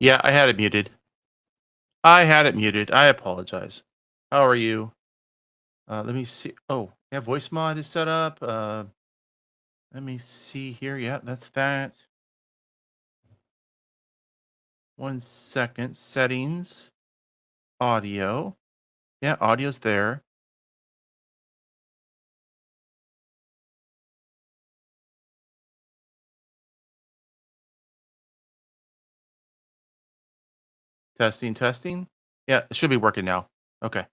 Yeah, I had it muted. I had it muted. I apologize. How are you? Let me see. Oh, yeah, voice mod is set up. Let me see here. Yeah, that's that. 1 second. Settings. Audio. Yeah, audio's there. Testing, testing. Yeah, it should be working now. Okay.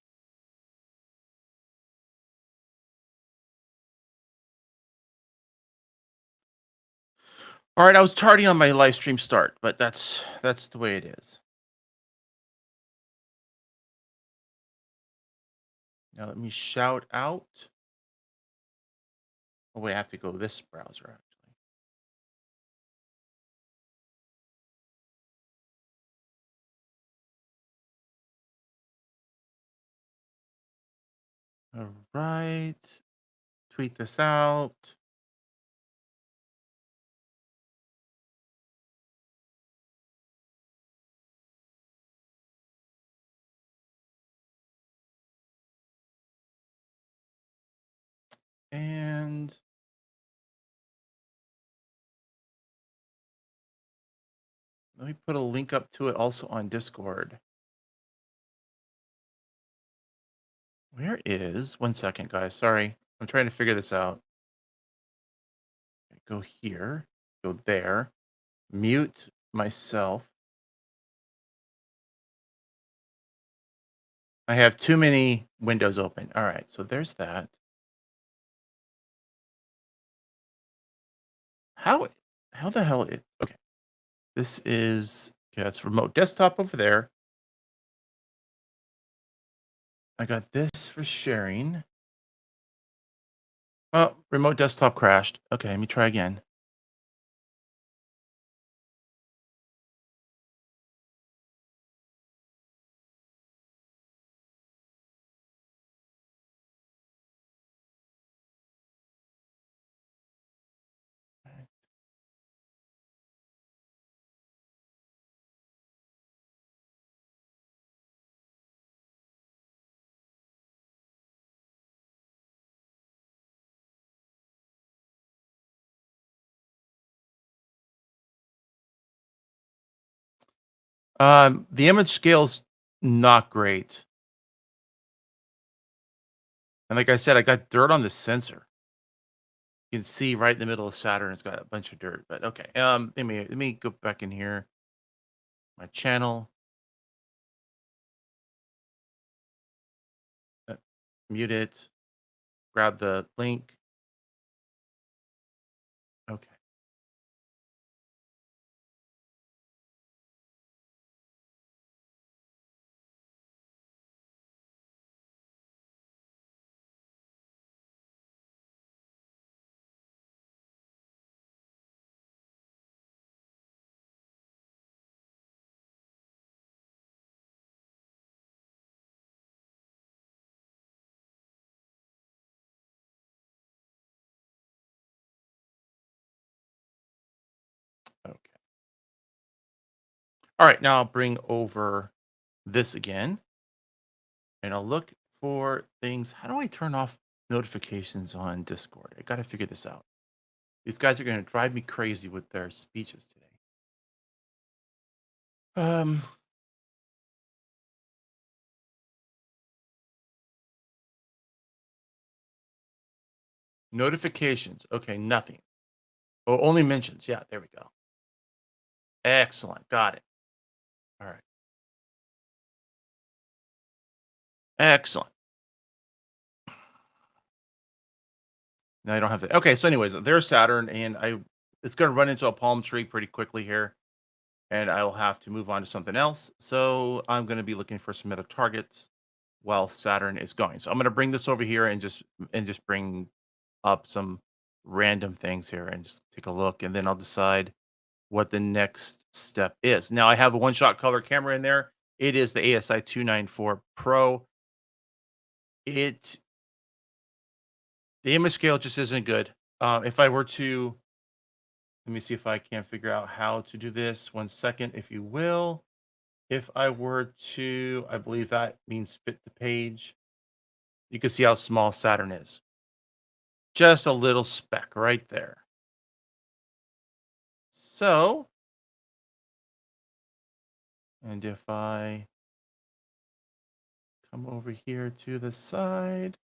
All right, I was tardy on my live stream start, but that's the way it is. Now let me shout out. Oh wait, I have to go this browser actually. All right. Tweet this out. And let me put a link up to it also on Discord. Where is 1 second, guys? Sorry. I'm trying to figure this out. Go here, go there, mute myself. I have too many windows open. All right, so there's that. How how the hell it okay. This is okay, that's remote desktop over there. I got this for sharing. Oh, remote desktop crashed. Okay, let me try again. The image scale's not great. And like I said, I got dirt on the sensor. You can see right in the middle of Saturn, it's got a bunch of dirt. But okay, let me go back in here. My channel, uh, mute it, grab the link. Okay. Okay. All right. Now I'll bring over this again, and I'll look for things. How do I turn off notifications on Discord? I got to figure this out. These guys are going to drive me crazy with their speeches today. Um, Notifications. Okay, nothing. Oh, only mentions. Yeah, there we go. Excellent. Got it. All right. Excellent. Now I don't have that. Okay, so anyways, there's Saturn, and it's going to run into a palm tree pretty quickly here, and I'll have to move on to something else. So I'm going to be looking for some other targets while Saturn is going. So I'm going to bring this over here and just bring up some random things here and just take a look, and then I'll decide what the next step is. Now I have a one-shot color camera in there. It is the ASI 294 Pro. It The image scale just isn't good. If I were to Let me see if I can figure out how to do this. 1 second, if you will. If I were to, I believe that means fit the page. You can see how small Saturn is. Just a little speck right there. So, and if I come over here to the side,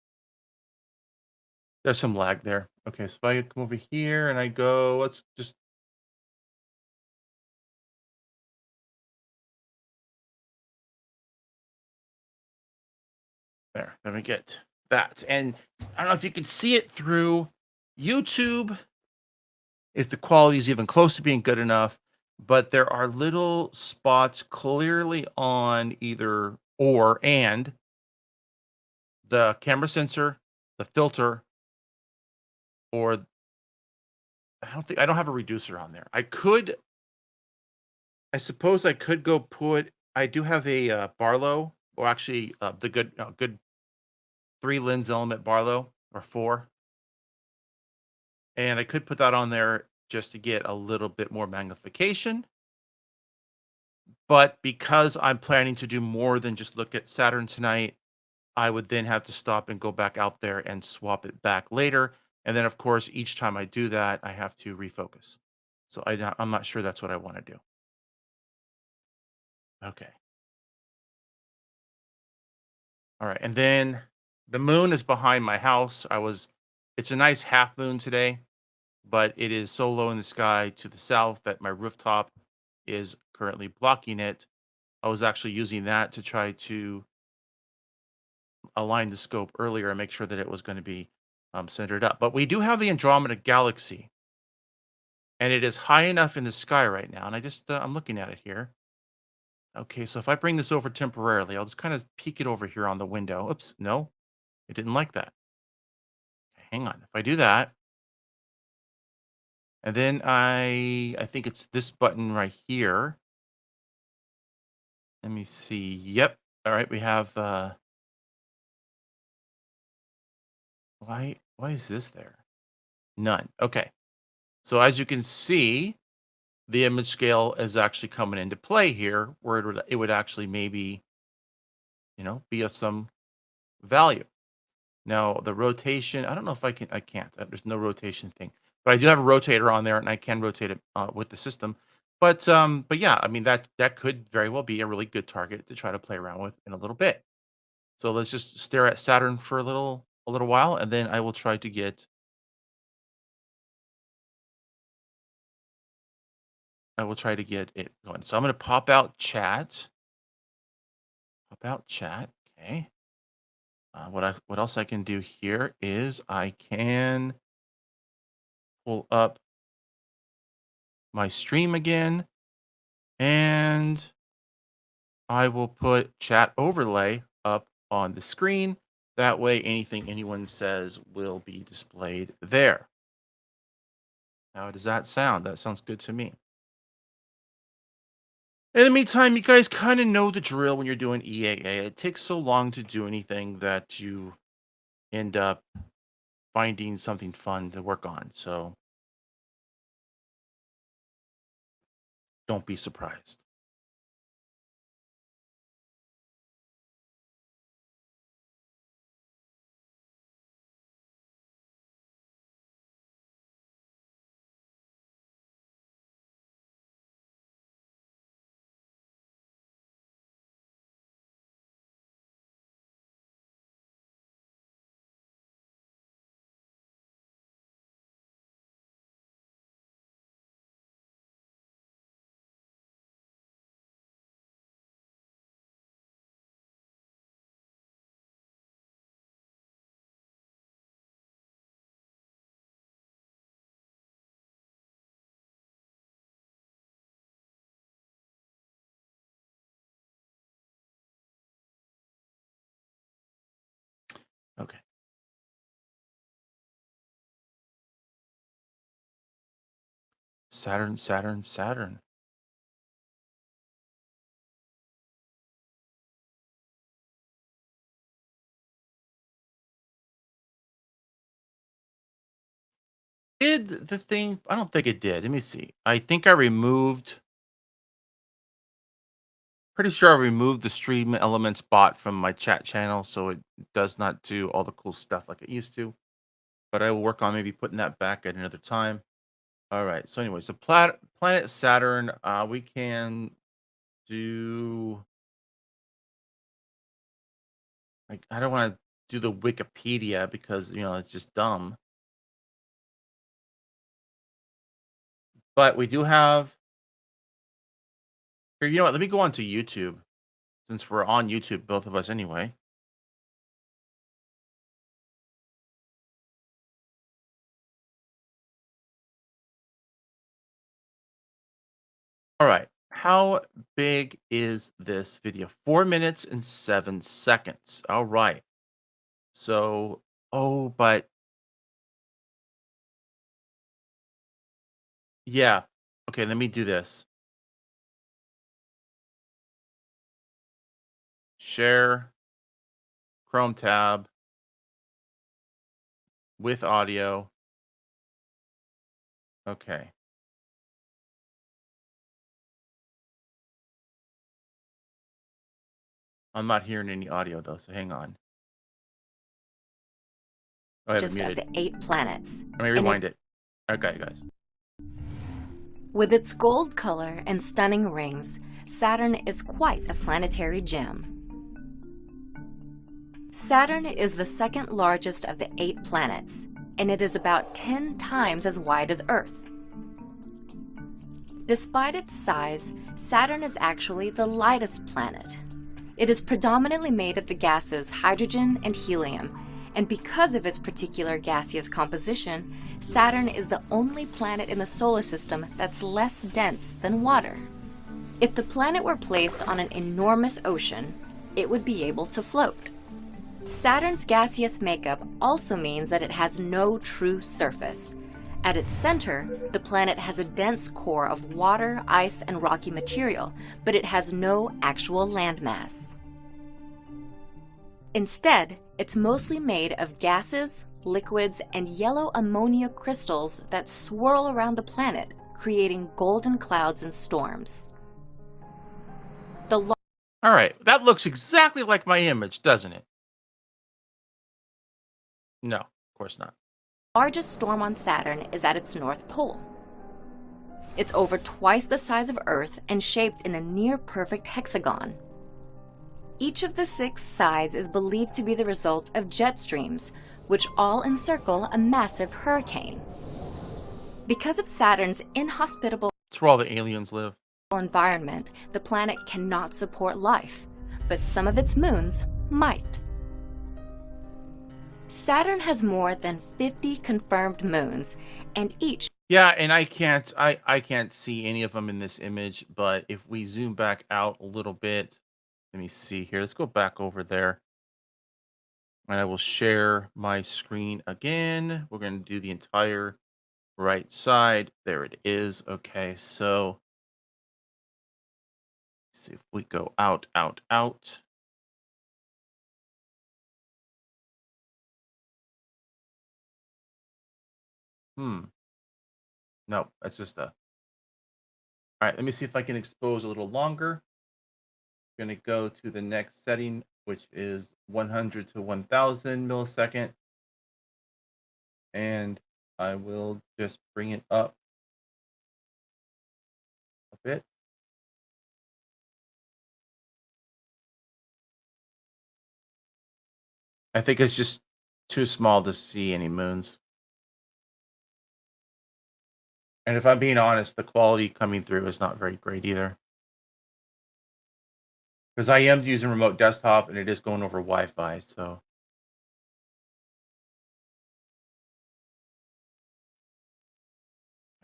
there's some lag there. Okay, so if I come over here and I go, let's just there. Let me get that. And I don't know if you can see it through YouTube, if the quality is even close to being good enough, but there are little spots clearly on either or and the camera sensor, the filter, or I don't have a reducer on there. I suppose I could go put I do have a, Barlow, or actually, the good 3 lens element Barlow, or 4, and I could put that on there just to get a little bit more magnification, but because I'm planning to do more than just look at Saturn tonight, I would then have to stop and go back out there and swap it back later, and then, of course, each time I do that, I have to refocus. So I'm not sure that's what I wanna do. Okay. Alright, and then the moon is behind my house. It's a nice half moon today, but it is so low in the sky to the south that my rooftop is currently blocking it. I was actually using that to try to align the scope earlier and make sure that it was gonna be, centered up. But we do have the Andromeda Galaxy, and it is high enough in the sky right now, and I'm looking at it here. Okay, so if I bring this over temporarily, I'll just kinda peek it over here on the window. Oops, no, it didn't like that. Hang on. If I do that, and then I think it's this button right here. Let me see. Yep. All right, we have why is this there? None. Okay. So as you can see, the image scale is actually coming into play here where it would actually maybe, be of some value. Now, the rotation, I don't know if I can't. There's no rotation thing. But I do have a rotator on there and I can rotate it with the system. But yeah, I mean that could very well be a really good target to try to play around with in a little bit. So let's just stare at Saturn for a little while, and then I will try to get it going. So I'm going to pop out chat. Pop out chat. Okay. What else I can do here is I can pull up my stream again, and I will put chat overlay up on the screen. That way, anything anyone says will be displayed there. How does that sound? That sounds good to me. In the meantime, you guys kind of know the drill when you're doing EAA. It takes so long to do anything that you end up finding something fun to work on. So don't be surprised. Okay. Saturn, Saturn, Saturn. Did the thing I don't think it did. Let me see. I think I removed pretty sure I removed the stream elements bot from my chat channel, so it does not do all the cool stuff like it used to. But I will work on maybe putting that back at another time. All right. So, anyways, the planet Saturn, we can do like I don't want to do the Wikipedia because it's just dumb. But we do have here. You know what? Let me go on to YouTube since we're on YouTube, both of us anyway. All right. How big is this video? 4 minutes and 7 seconds. All right. So, oh, but yeah. Okay, let me do this. Share Chrome tab with audio. Okay. I'm not hearing any audio though, so hang on. Oh, I have it Just of muted. the 8 planets. Let me rewind it. Okay, guys. With its gold color and stunning rings, Saturn is quite a planetary gem. Saturn is the second largest of the 8 planets, and it is about 10 times as wide as Earth. Despite its size, Saturn is actually the lightest planet. It is predominantly made of the gases hydrogen and helium, and because of its particular gaseous composition, Saturn is the only planet in the solar system that's less dense than water. If the planet were placed on an enormous ocean, it would be able to float. Saturn's gaseous makeup also means that it has no true surface. At its center, the planet has a dense core of water, ice, and rocky material, but it has no actual landmass. Instead, it's mostly made of gases, liquids, and yellow ammonia crystals that swirl around the planet, creating golden clouds and storms. All right, that looks exactly like my image, doesn't it? No, of course not. Largest storm on Saturn is at its north pole. It's over twice the size of Earth and shaped in a near-perfect hexagon. Each of the 6 sides is believed to be the result of jet streams, which all encircle a massive hurricane. Because of Saturn's inhospitable It's where all the aliens live. environment, the planet cannot support life, but some of its moons might. Saturn has more than 50 confirmed moons, and each Yeah, and I can't see any of them in this image, but if we zoom back out a little bit, let me see here. Let's go back over there. And I will share my screen again. We're going to do the entire right side. There it is. Okay, so see if we go out, out, out. No, that's just a. All right, let me see if I can expose a little longer. Going to go to the next setting, which is 100 to 1000 millisecond. And I will just bring it up a bit. I think it's just too small to see any moons. And if I'm being honest, the quality coming through is not very great either. Because I am using remote desktop and it is going over Wi-Fi, so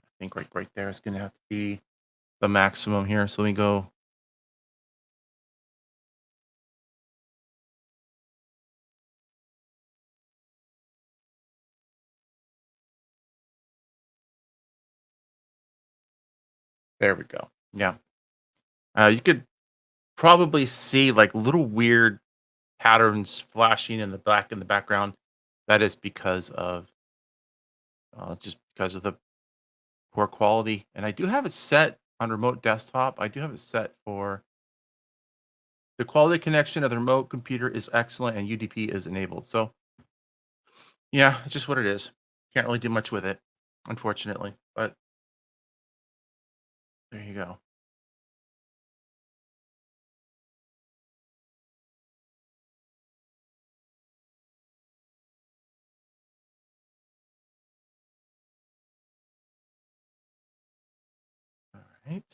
I think right there is going to have to be the maximum here. So let me go. There we go. Yeah. You could probably see like little weird patterns flashing in the background. That is because of just because of the poor quality. And I do have it set on remote desktop. I do have it set for the quality connection of the remote computer is excellent and UDP is enabled. So yeah, it's just what it is. Can't really do much with it, unfortunately. But there you go. All right.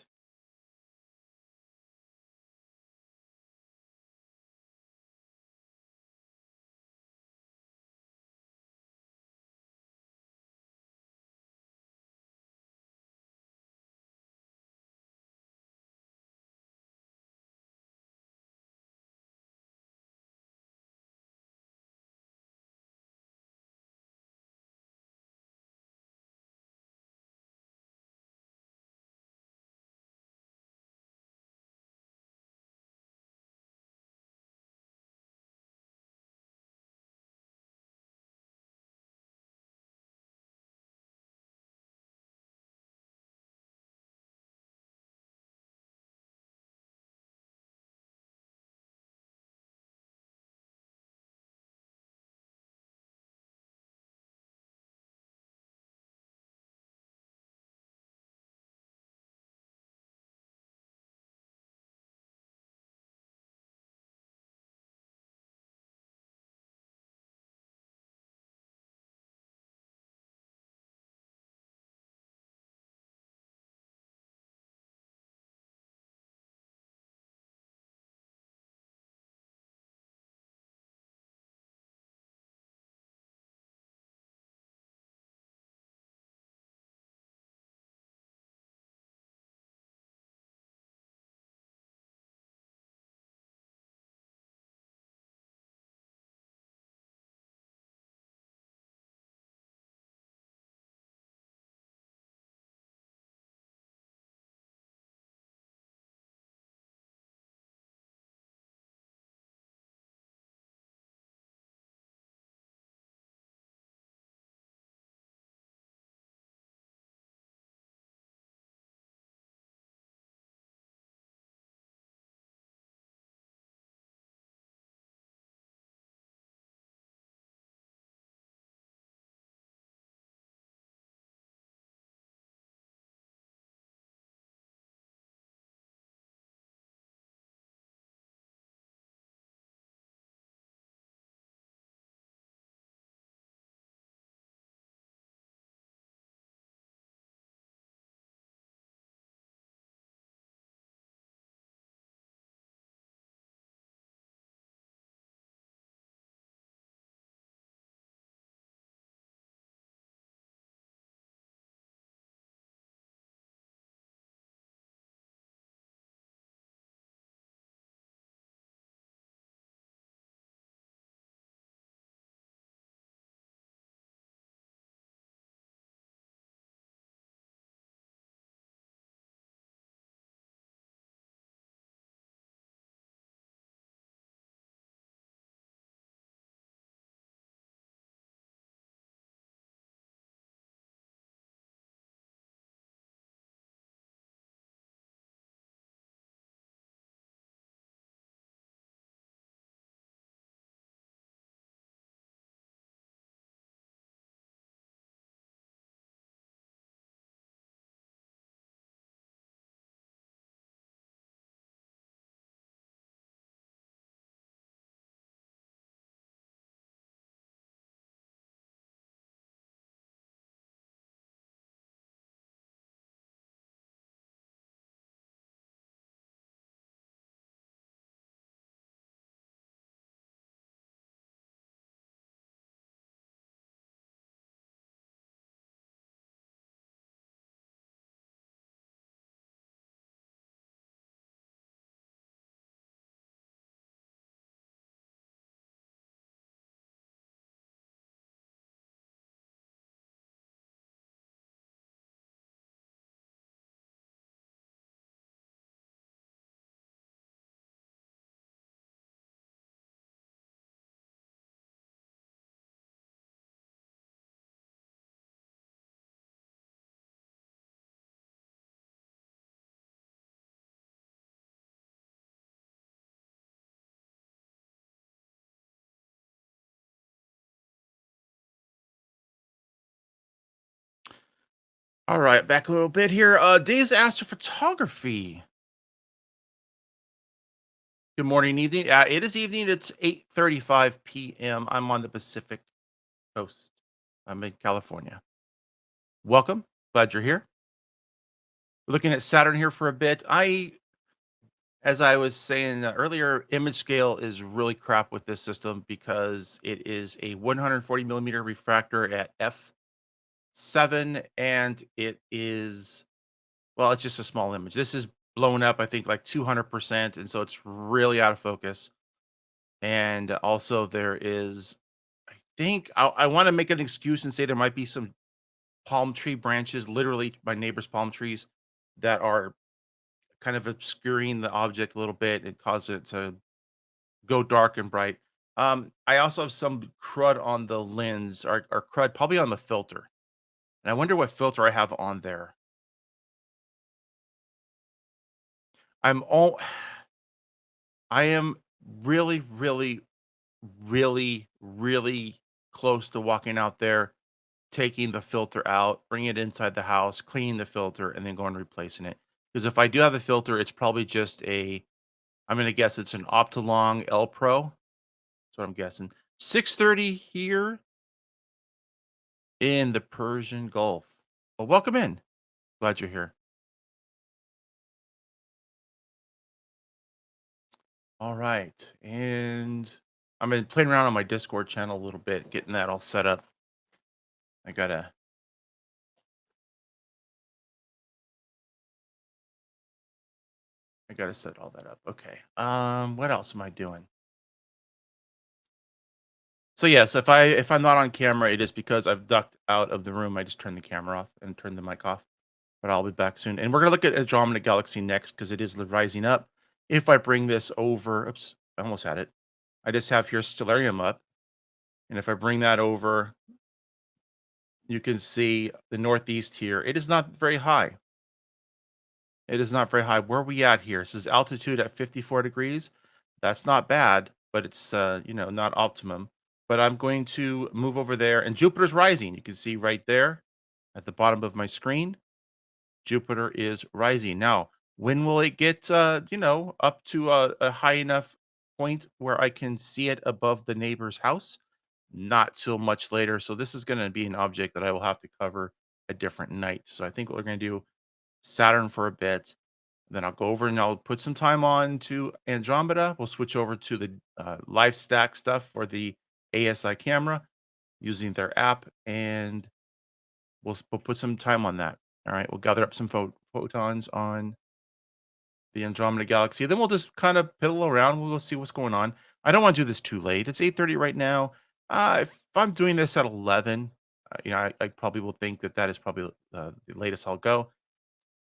All right, back a little bit here. Days astrophotography. Good morning, evening. It is evening. It's 8:35 p.m. I'm on the Pacific Coast. I'm in California. Welcome. Glad you're here. We're looking at Saturn here for a bit. As I was saying earlier, image scale is really crap with this system because it is a 140 millimeter refractor at f7, and it is well, it's just a small image. This is blown up, I think, like 200%, and so it's really out of focus. And also, there is, I think, I want to make an excuse and say there might be some palm tree branches, literally my neighbor's palm trees, that are kind of obscuring the object a little bit and cause it to go dark and bright. I also have some crud on the lens, or crud probably on the filter, and I wonder what filter I have on there. I'm all I am really, really, really, really close to walking out there, taking the filter out, bringing it inside the house, cleaning the filter, and then going and replacing it. Because if I do have a filter, it's probably just I'm gonna guess it's an Optolong L Pro. That's what I'm guessing. 6:30 here in the Persian Gulf. Well, welcome in. Glad you're here. All right. And I've been playing around on my Discord channel a little bit, getting that all set up. I gotta I gotta set all that up. Okay. What else am I doing? So yes, if I'm not on camera, it is because I've ducked out of the room. I just turned the camera off and turned the mic off. But I'll be back soon. And we're gonna look at Andromeda Galaxy next because it is rising up. If I bring this over, oops, I almost had it. I just have here Stellarium up. And if I bring that over, you can see the northeast here. It is not very high. It is not very high. Where are we at here? This is altitude at 54 degrees. That's not bad, but it's not optimum. But I'm going to move over there, and Jupiter's rising. You can see right there at the bottom of my screen. Jupiter is rising. Now, when will it get up to a high enough point where I can see it above the neighbor's house? Not till much later. So this is going to be an object that I will have to cover a different night. So I think what we're going to do Saturn for a bit. Then I'll go over and I'll put some time on to Andromeda. We'll switch over to the live stack stuff for the ASI camera using their app, and we'll put some time on that. All right, we'll gather up some photons on the Andromeda Galaxy. Then we'll just kind of piddle around. We'll see what's going on. I don't want to do this too late. It's 8:30 right now. If I'm doing this at 11, I probably will think that that is probably the latest I'll go.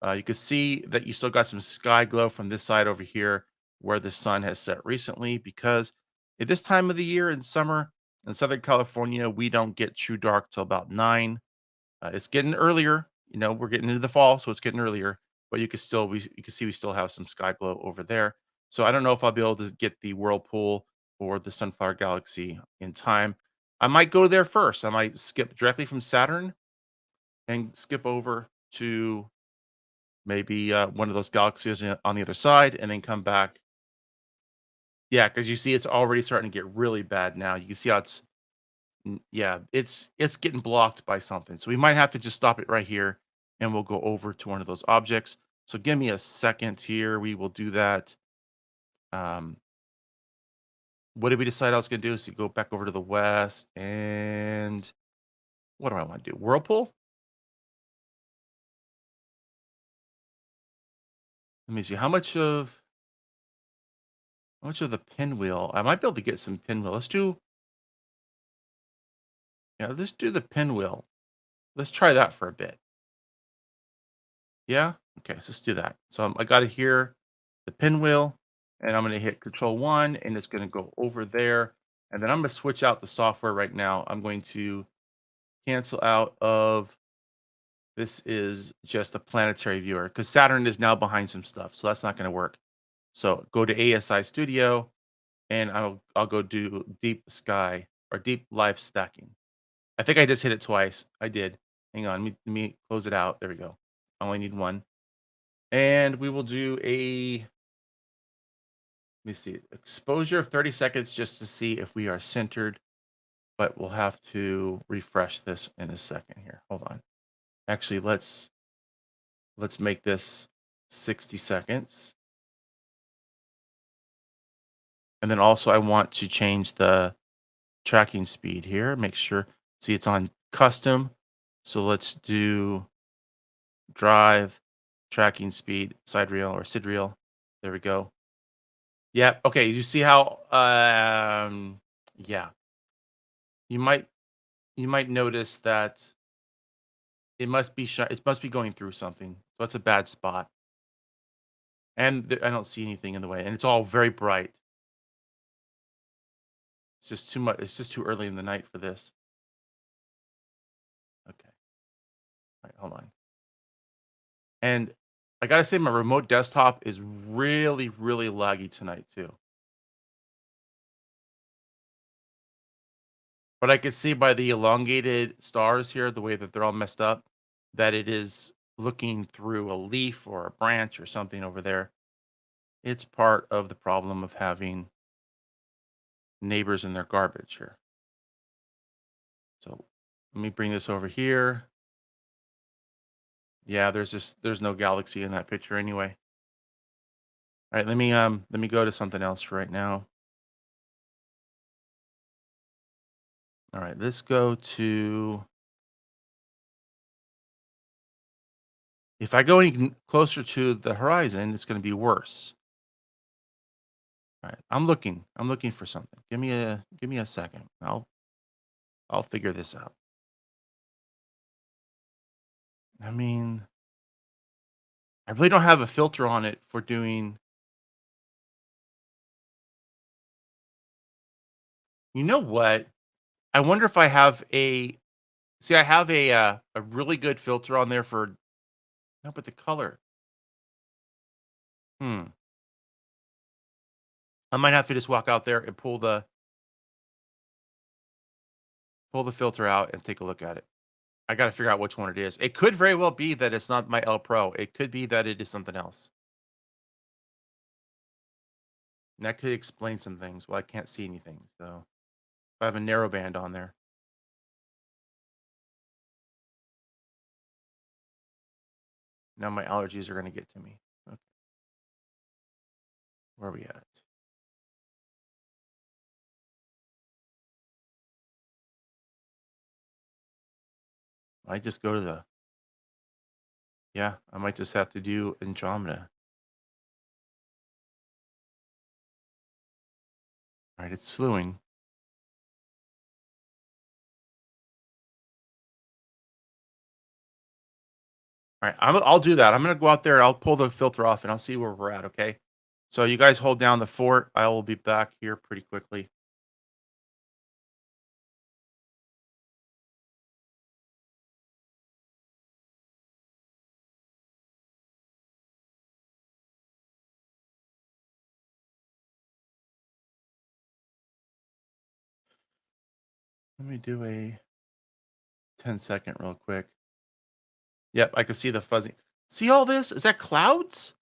You can see that you still got some sky glow from this side over here where the sun has set recently because at this time of the year in summer in Southern California, we don't get true dark till about 9. It's getting earlier. We're getting into the fall, so it's getting earlier, but you can see we still have some sky glow over there. So I don't know if I'll be able to get the whirlpool or the sunflower galaxy in time. I might go there first. I might skip directly from Saturn and skip over to maybe, one of those galaxies on the other side and then come back. Yeah, because you see it's already starting to get really bad now. You can see how yeah, it's getting blocked by something. So we might have to just stop it right here, and we'll go over to one of those objects. So give me a second here. We will do that. Um, what did we decide I was gonna do? So go back over to the west, and what do I wanna do? Whirlpool? Let me see. How much of the pinwheel? I might be able to get some pinwheel. Let's do the pinwheel. Let's try that for a bit. Yeah? Okay, so let's do that. So I got it here, the pinwheel, and I'm gonna hit Control 1, and it's gonna go over there. And then I'm gonna switch out the software right now. I'm going to cancel out of this is just a planetary viewer because Saturn is now behind some stuff, so that's not gonna work. So go to ASI Studio, and I'll go do deep sky or deep life stacking. I think I just hit it twice. I did. Hang on, let me close it out. There we go. I only need one. And we will do a, let me see, exposure of 30 seconds just to see if we are centered, but we'll have to refresh this in a second here. Hold on. Actually, let's make this 60 seconds. And then also I want to change the tracking speed here. Make sure, see it's on custom. So let's do drive tracking speed, side reel or sid reel. There we go. Yeah. Okay. You see how yeah. You might you might notice that it must be going through something. So that's a bad spot. And I don't see anything in the way. And it's all very bright. It's just too much. It's just too early in the night for this. Okay. All right, hold on. And I gotta say, my remote desktop is really, really laggy tonight too. But I could see by the elongated stars here, the way that they're all messed up, that it is looking through a leaf or a branch or something over there. It's part of the problem of having neighbors in their garbage here. So let me bring this over here. Yeah, there's no galaxy in that picture anyway. All right, let me go to something else for right now. All right, let's go to, if I go any closer to the horizon, it's going to be worse. All right, I'm looking for something. Give me a second. I'll figure this out. I mean, I really don't have a filter on it for doing. You know what? I wonder if I have a, see, I have a really good filter on there for, no, but the color. Hmm. I might have to just walk out there and pull the filter out and take a look at it. I got to figure out which one it is. It could very well be that it's not my L Pro. It could be that it is something else. And that could explain some things. Well, I can't see anything. So I have a narrow band on there. Now my allergies are going to get to me. Okay, where are we at? I just go to the, yeah, I might just have to do Andromeda. All right, it's slewing. All right, I'll do that. I'm going to go out there. I'll pull the filter off and I'll see where we're at. Okay. So you guys hold down the fort. I will be back here pretty quickly. Let me do a 10-second real quick. Yep, I can see the fuzzy. See all this? Is that clouds?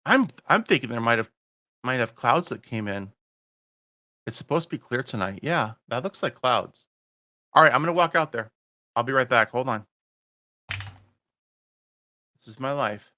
I'm thinking there might have clouds that came in. It's supposed to be clear tonight. Yeah, that looks like clouds. All right, I'm gonna walk out there. I'll be right back. Hold on. This is my life.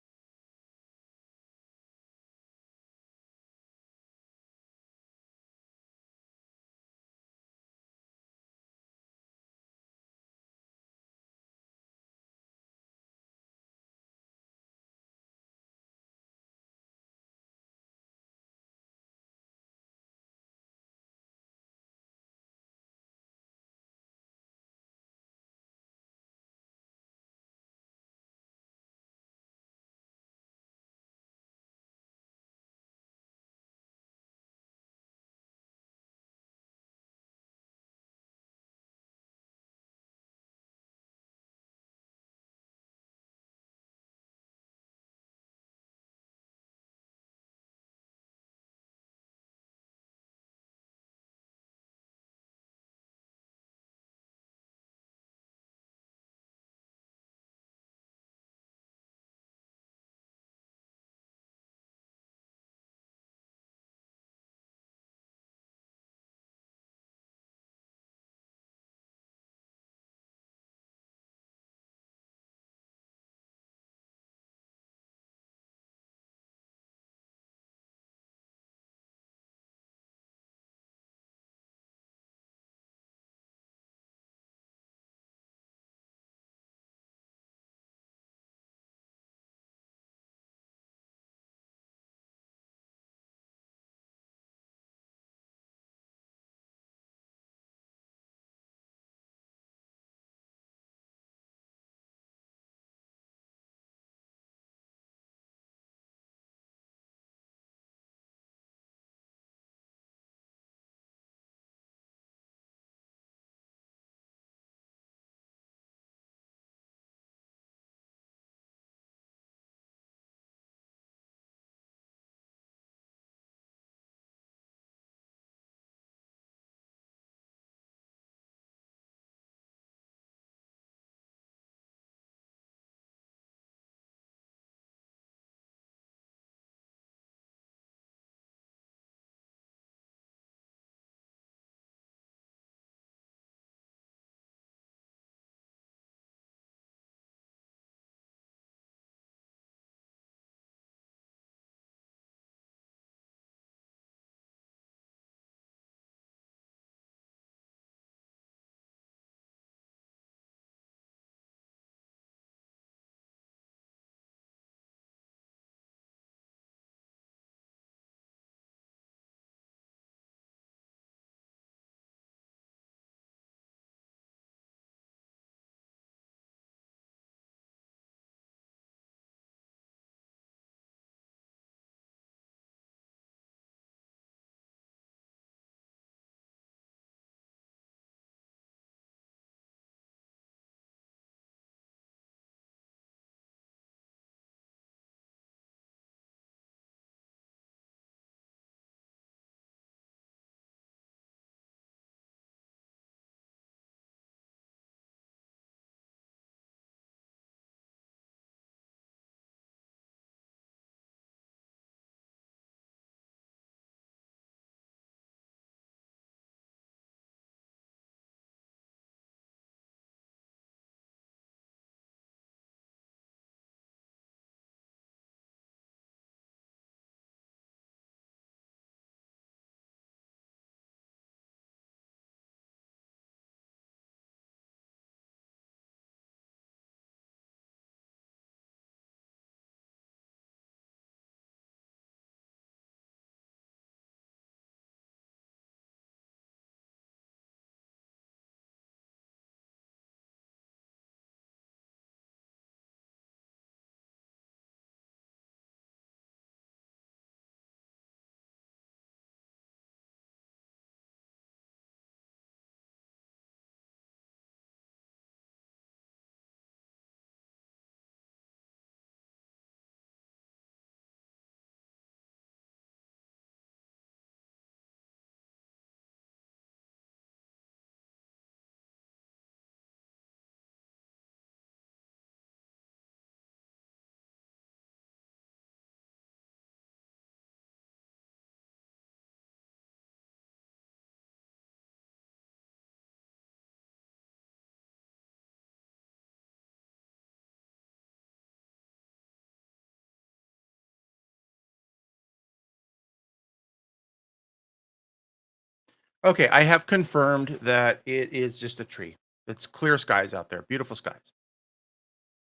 Okay, I have confirmed that it is just a tree. It's clear skies out there, beautiful skies.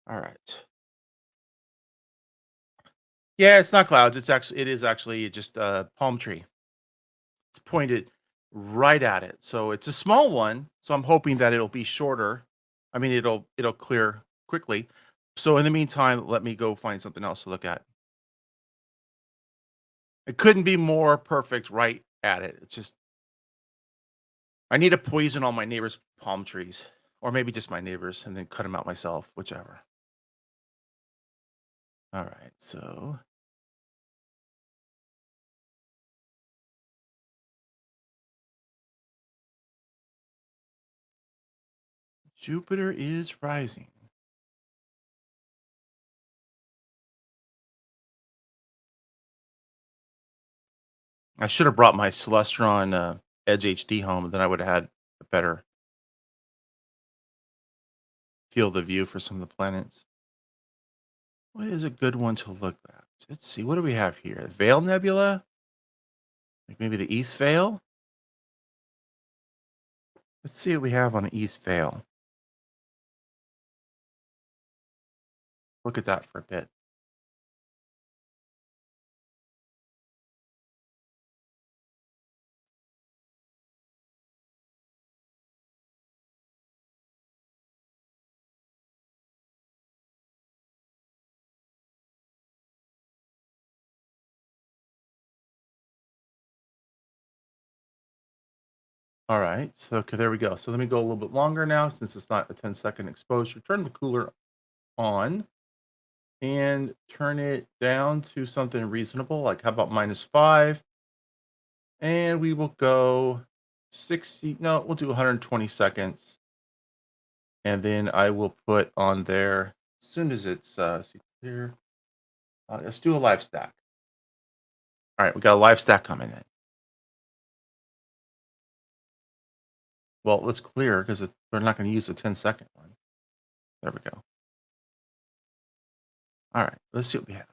All right. Yeah, it's not clouds. It is actually just a palm tree. It's pointed right at it. So it's a small one. So I'm hoping that it'll be shorter. I mean, it'll clear quickly. So in the meantime, let me go find something else to look at. It couldn't be more perfect right at it. It's just I need to poison all my neighbors' palm trees, or maybe just my neighbors, and then cut them out myself, whichever. All right. So Jupiter is rising. I should have brought my Celestron Edge HD home, then I would have had a better field of view for some of the planets. What is a good one to look at? Let's see. What do we have here? Veil Nebula? Like maybe the East Veil? Let's see what we have on the East Veil. Look at that for a bit. All right. So okay, there we go. So let me go a little bit longer now since it's not a 10-second exposure. Turn the cooler on and turn it down to something reasonable. Like how about -5? And we will go 60. No, we'll do 120 seconds. And then I will put on there as soon as it's see here. Let's do a live stack. All right, we got a live stack coming in. Well, let's clear because we're not going to use the 10-second one. There we go. All right, let's see what we have.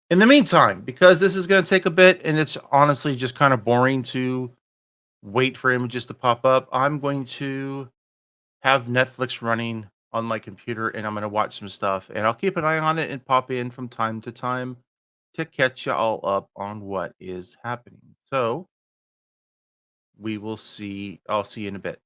In the meantime, because this is going to take a bit and it's honestly just kind of boring to wait for images to pop up, I'm going to have Netflix running on my computer and I'm going to watch some stuff and I'll keep an eye on it and pop in from time to time to catch you all up on what is happening. So I'll see you in a bit.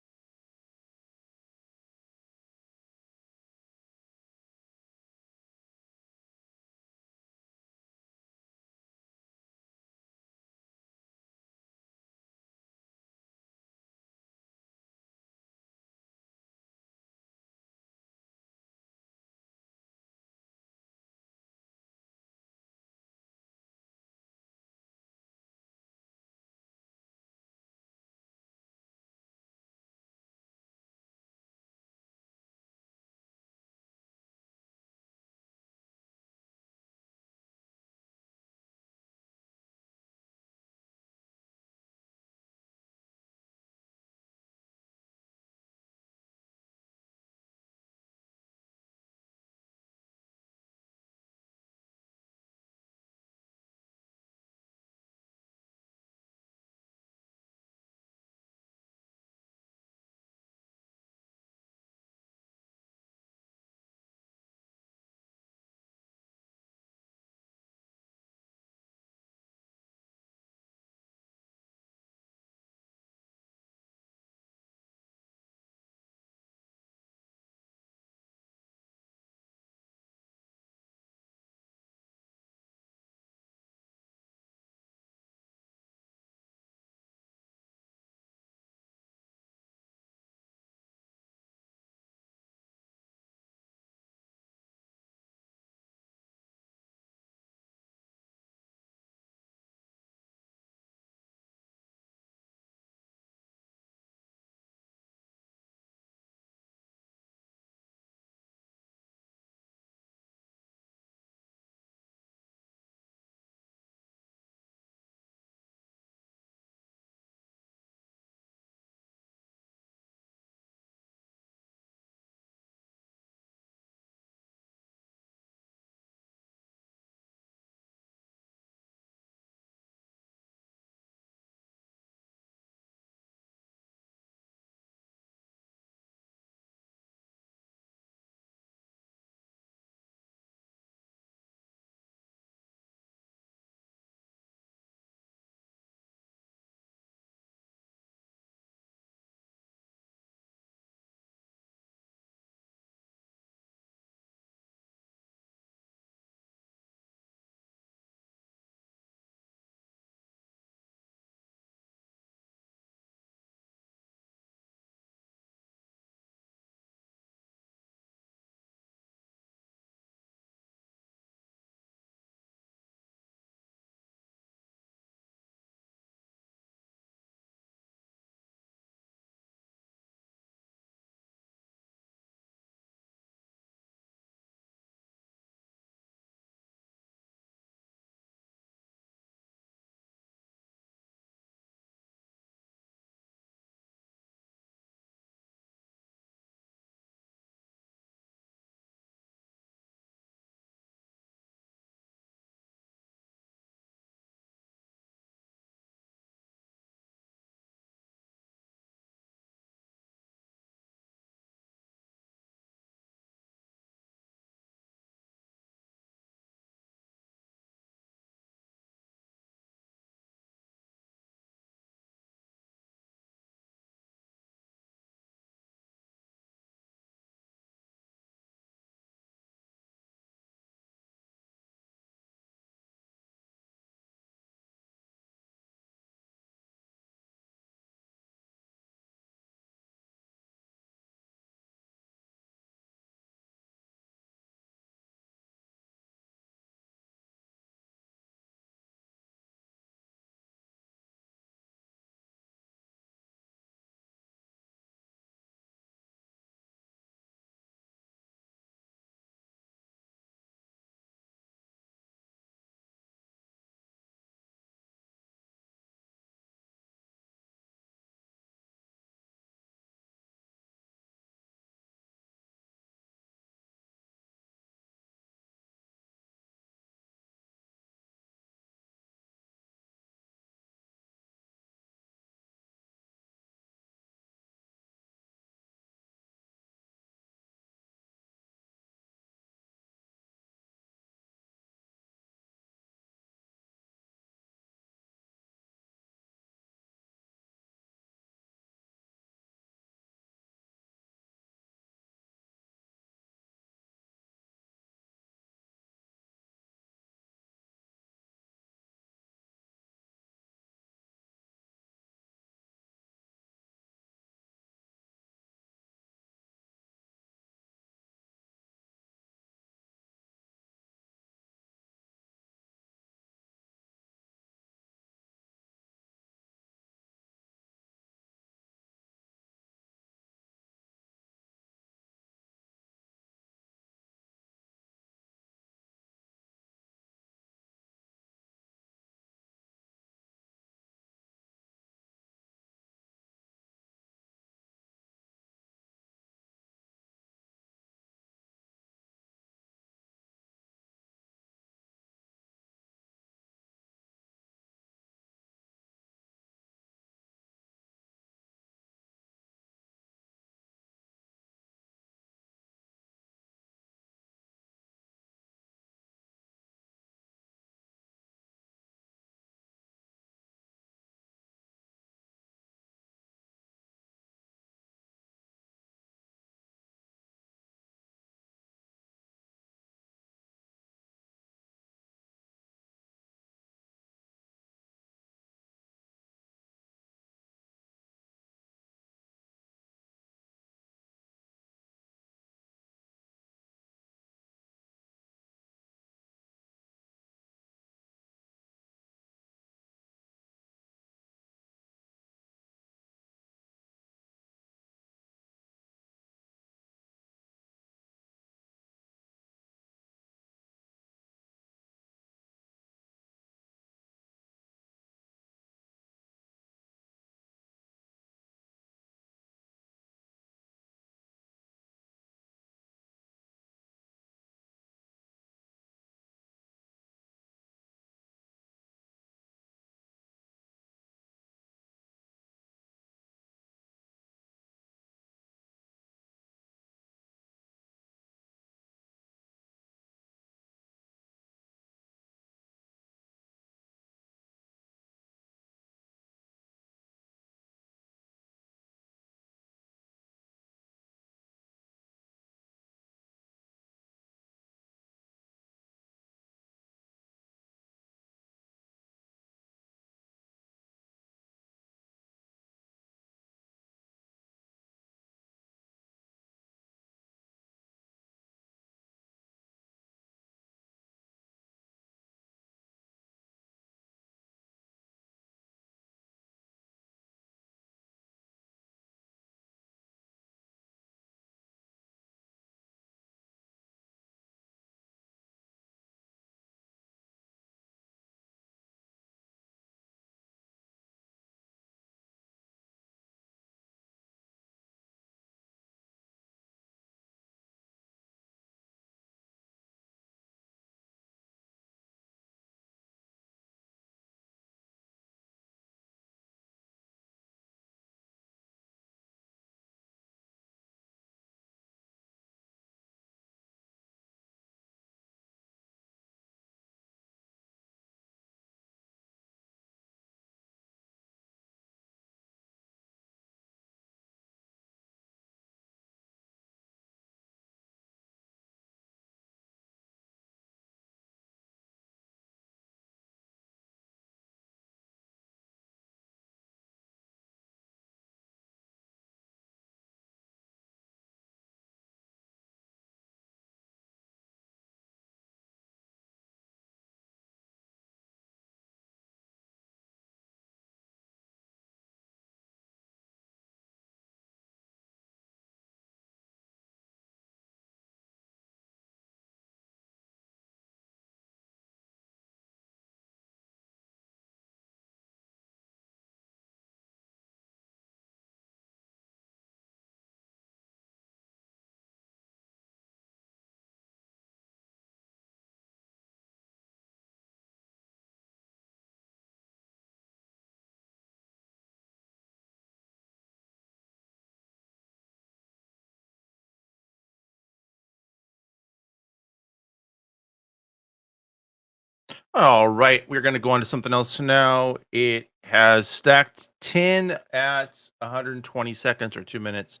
All right, we're going to go on to something else now. It has stacked 10 at 120 seconds or 2 minutes.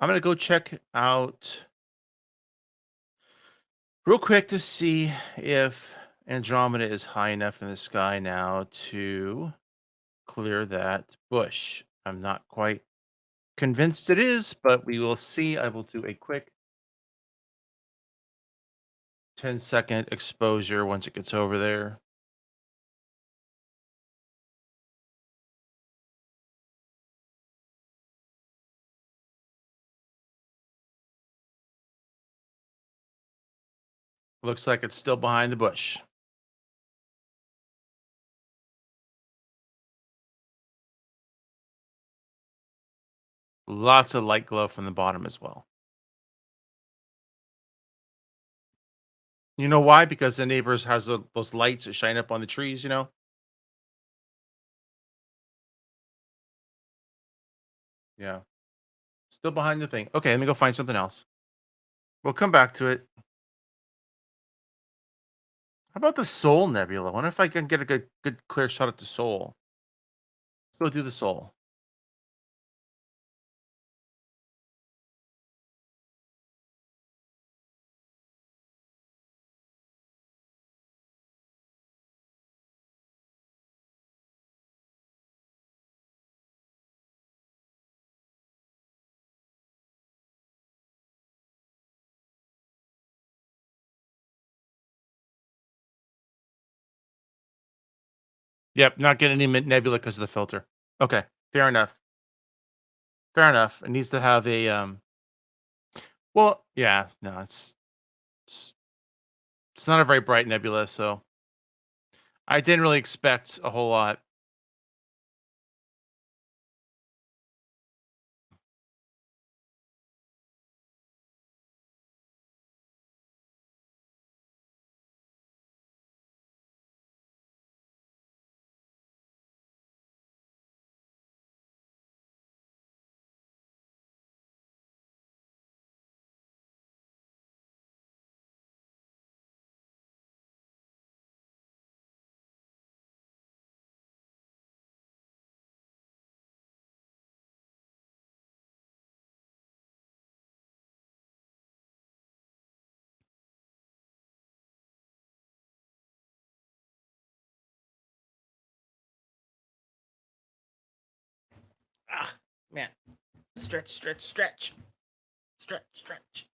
I'm going to go check out real quick to see if Andromeda is high enough in the sky now to clear that bush. I'm not quite convinced it is, but we will see. I will do a quick 10-second exposure once it gets over there. Looks like it's still behind the bush. Lots of light glow from the bottom as well. You know why? Because the neighbors has those lights that shine up on the trees, you know? Yeah. Still behind the thing. Okay, let me go find something else. We'll come back to it. How about the Soul Nebula? I wonder if I can get a good clear shot at the Soul. Let's go do the Soul. Yep, not getting any nebula because of the filter. Okay, fair enough. Fair enough. It needs to have a well, yeah, no, it's it's not a very bright nebula, so I didn't really expect a whole lot. Ah, man. Stretch, stretch, stretch. Stretch, stretch.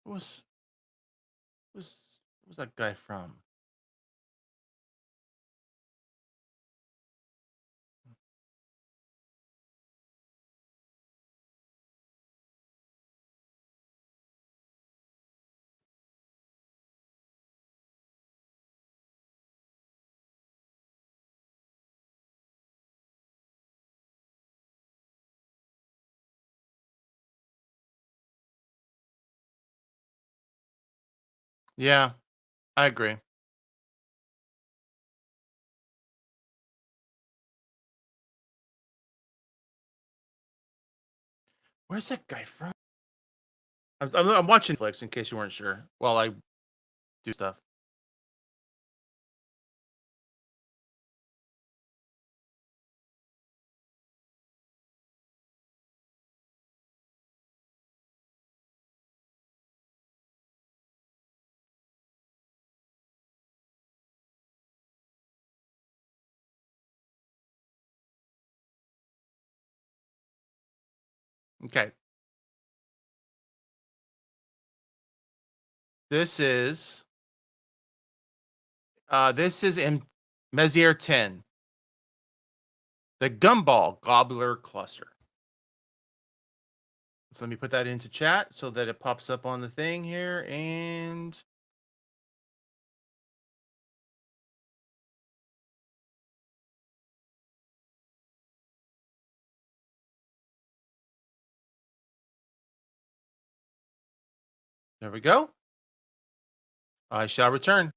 Was was was that guy from? Yeah, I agree. Where's that guy from? I'm watching Netflix in case you weren't sure while I do stuff. Okay. This is this is in Messier 10, the Gumball Gobbler cluster. So let me put that into chat so that it pops up on the thing here. And there we go. I shall return.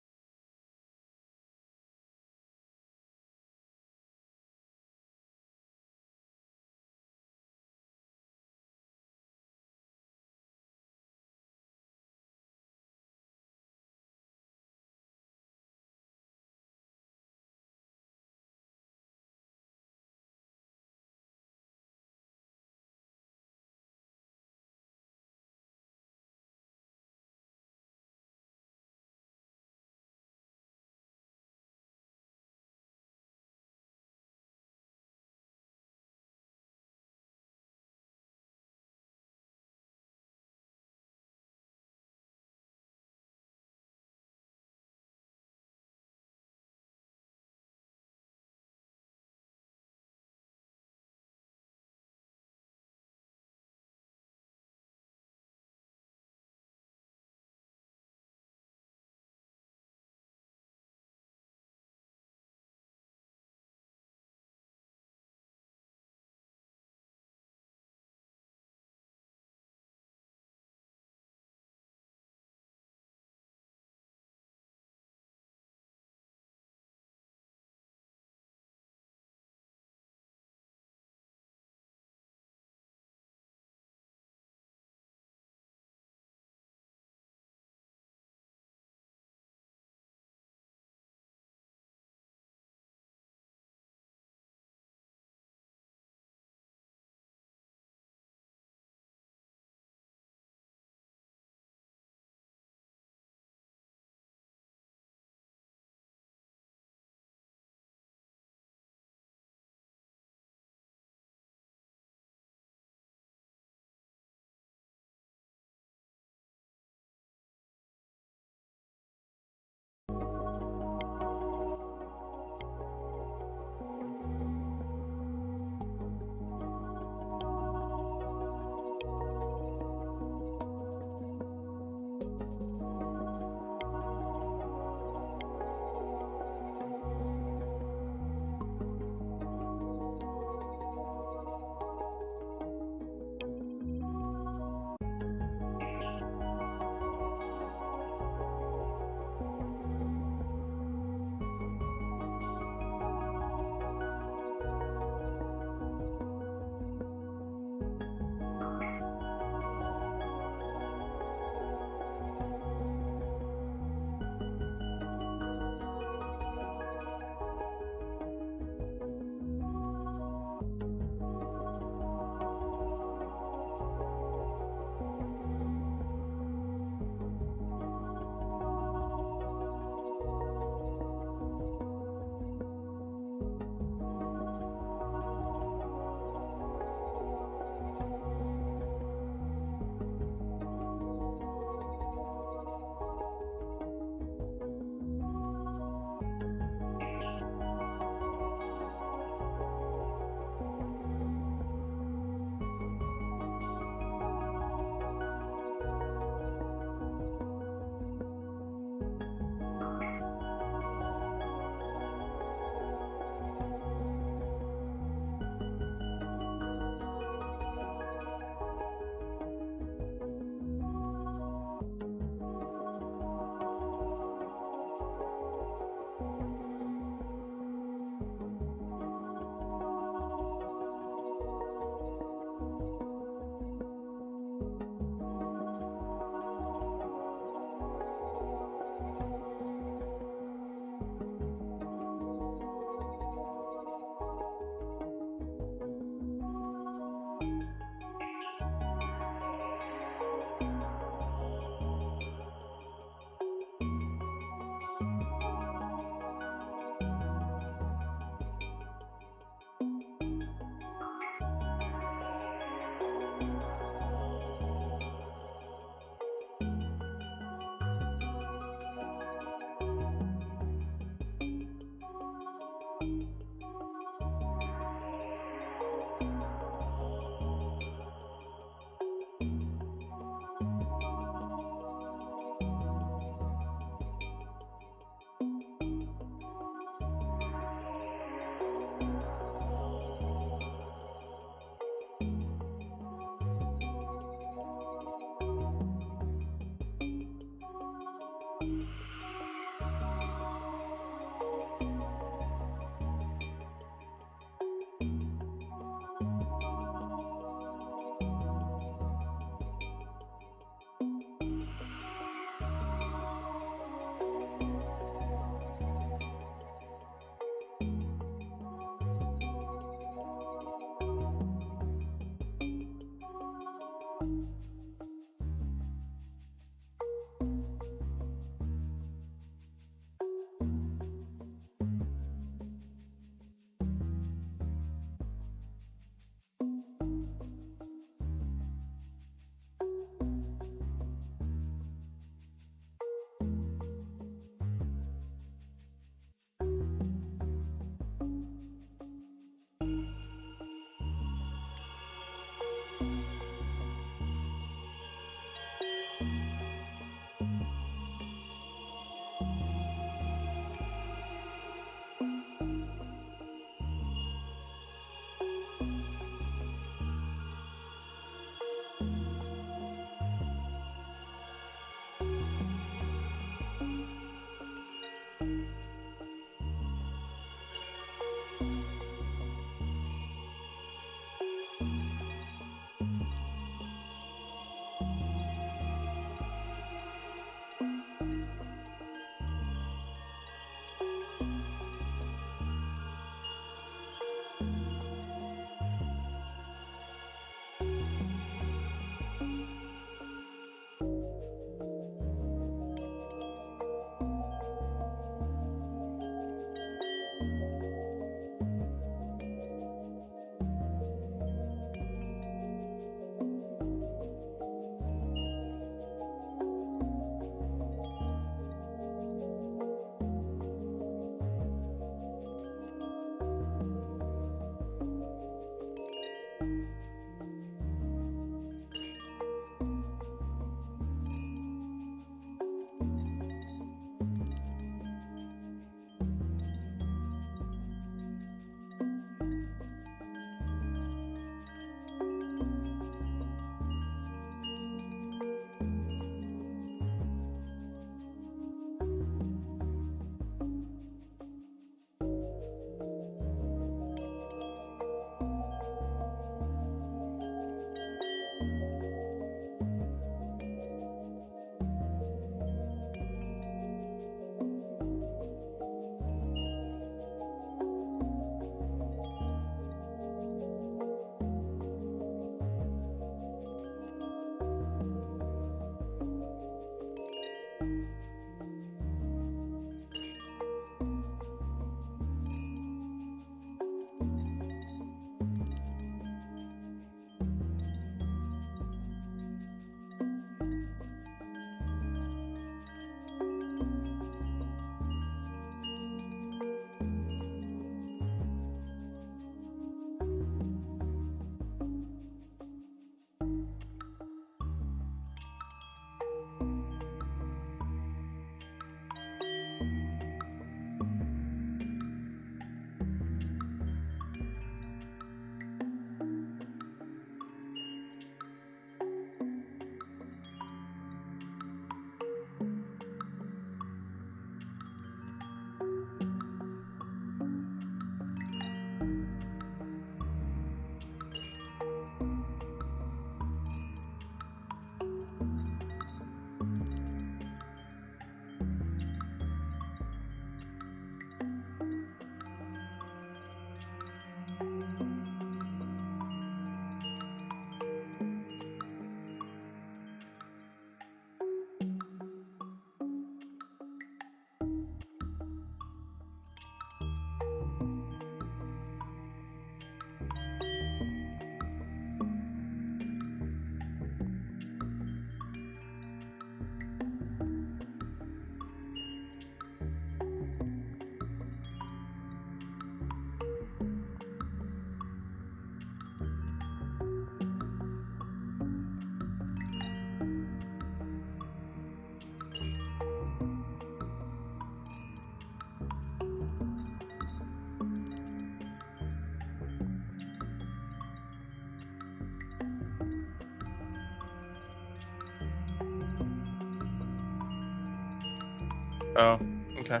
Oh, okay.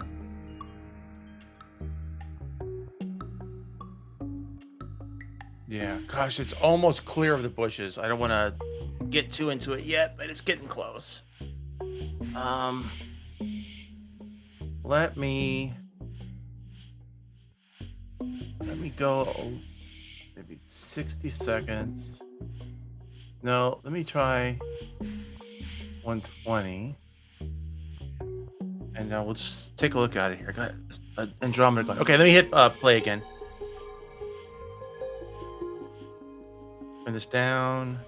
Yeah. Gosh, it's almost clear of the bushes. I don't want to get too into it yet, but it's getting close. Um, let me let me go maybe 60 seconds. No, let me try 120, and we'll just take a look at it here. Got Andromeda going. Okay, let me hit play again. Turn this down.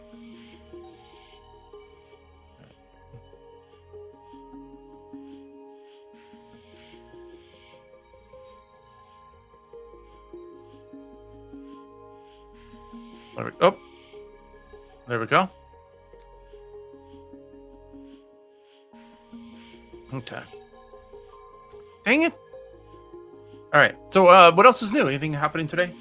Oh, there we go. Okay. Dang it. All right. So, what else is new? Anything happening today?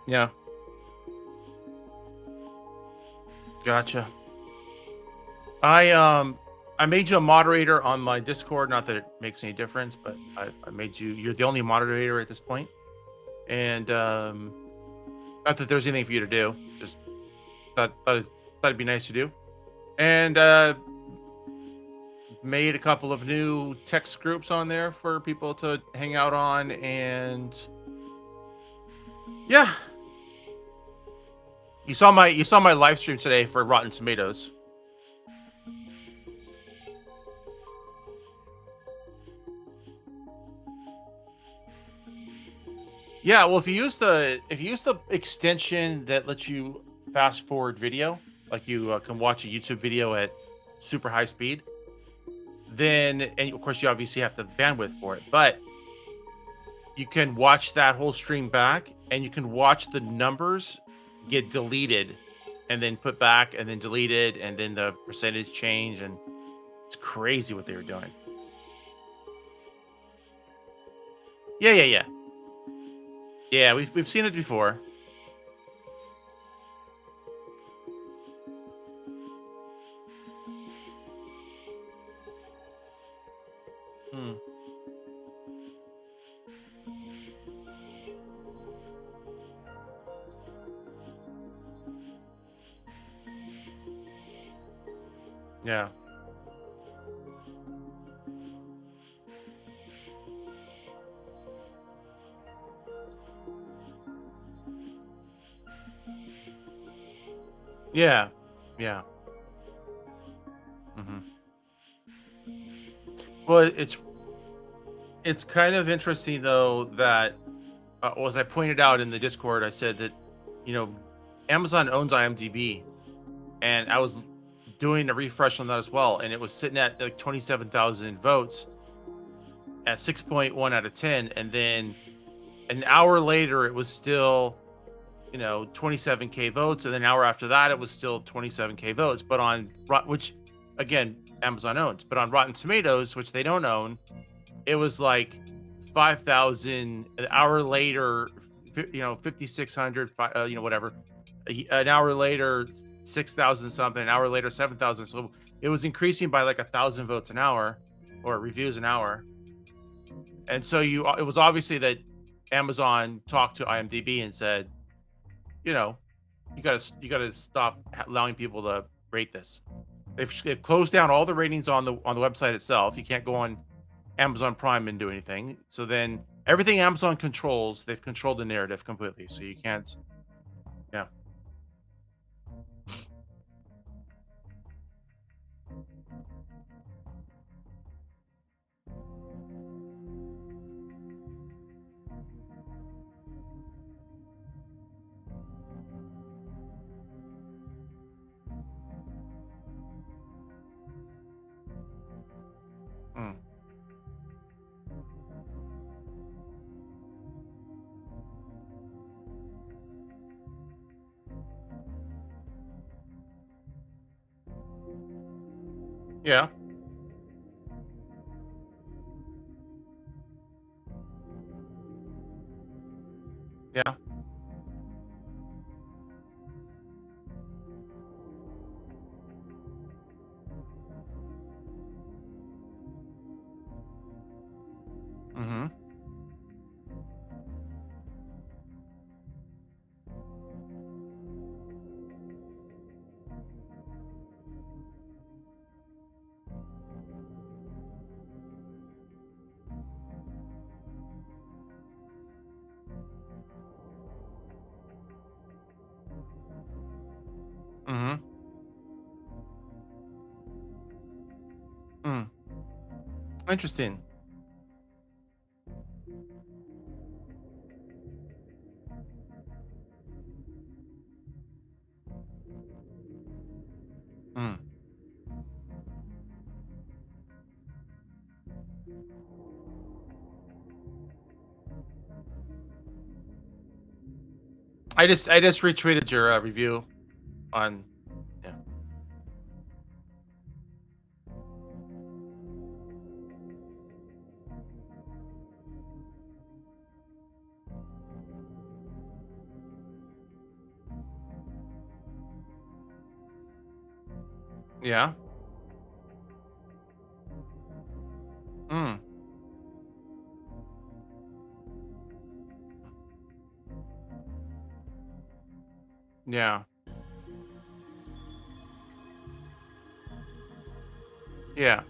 Yeah. Gotcha. I made you a moderator on my Discord. Not that it makes any difference, but I made you. You're the only moderator at this point, and not that there's anything for you to do. Just thought it'd be nice to do, and made a couple of new text groups on there for people to hang out on, and yeah, you saw my live stream today for Rotten Tomatoes. Yeah, well, if you use the extension that lets you fast forward video, like you can watch a YouTube video at super high speed, then and of course you obviously have the bandwidth for it, but you can watch that whole stream back, and you can watch the numbers get deleted, and then put back, and then deleted, and then the percentage change, and it's crazy what they were doing. Yeah, yeah, yeah, yeah. We've seen it before. Hmm. Yeah, yeah, yeah. Hmm. Well, it's kind of interesting though that well, as I pointed out in the Discord, I said that you know Amazon owns IMDb, and I was doing a refresh on that as well, and it was sitting at like 27,000 votes at 6.1 out of 10, and then an hour later it was still 27K votes, and then an hour after that it was still 27K votes, but which again Amazon owns, but on Rotten Tomatoes, which they don't own, it was like 5,000 an hour later, 5,600, whatever. An hour later, 6,000 something. An hour later, 7,000. So it was increasing by like 1,000 votes an hour, or reviews an hour. And so it was obviously that Amazon talked to IMDb and said, you know, you gotta stop allowing people to rate this. They've closed down all the ratings on the website itself. You can't go on Amazon Prime and do anything. So then everything Amazon controls, they've controlled the narrative completely. So you can't. Yeah. Mm. Yeah. Yeah. Interesting. Mm. I just retweeted your review on. Yeah. Yeah. Mm. Yeah. Yeah.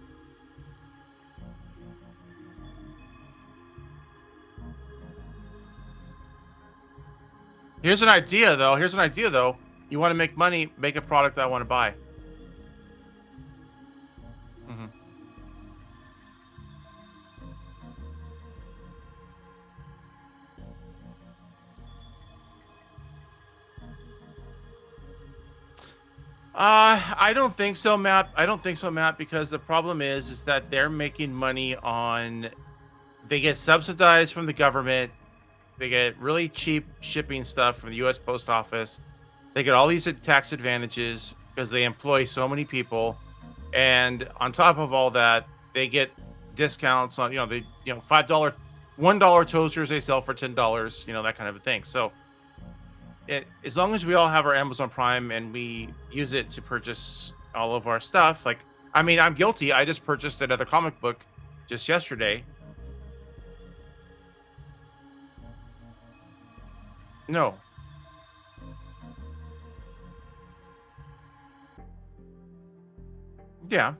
Here's an idea though. Here's an idea though. You want to make money, make a product that I want to buy. Hmm. I don't think so, Matt. I don't think so, Matt, because the problem is that they're making money on. They get subsidized from the government. They get really cheap shipping stuff from the U.S. Post Office. They get all these tax advantages because they employ so many people, and on top of all that, they get discounts on $5, $1 toasters they sell for $10, that kind of a thing. So as long as we all have our Amazon Prime and we use it to purchase all of our stuff, like I mean, I'm guilty. I just purchased another comic book just yesterday. No, yeah.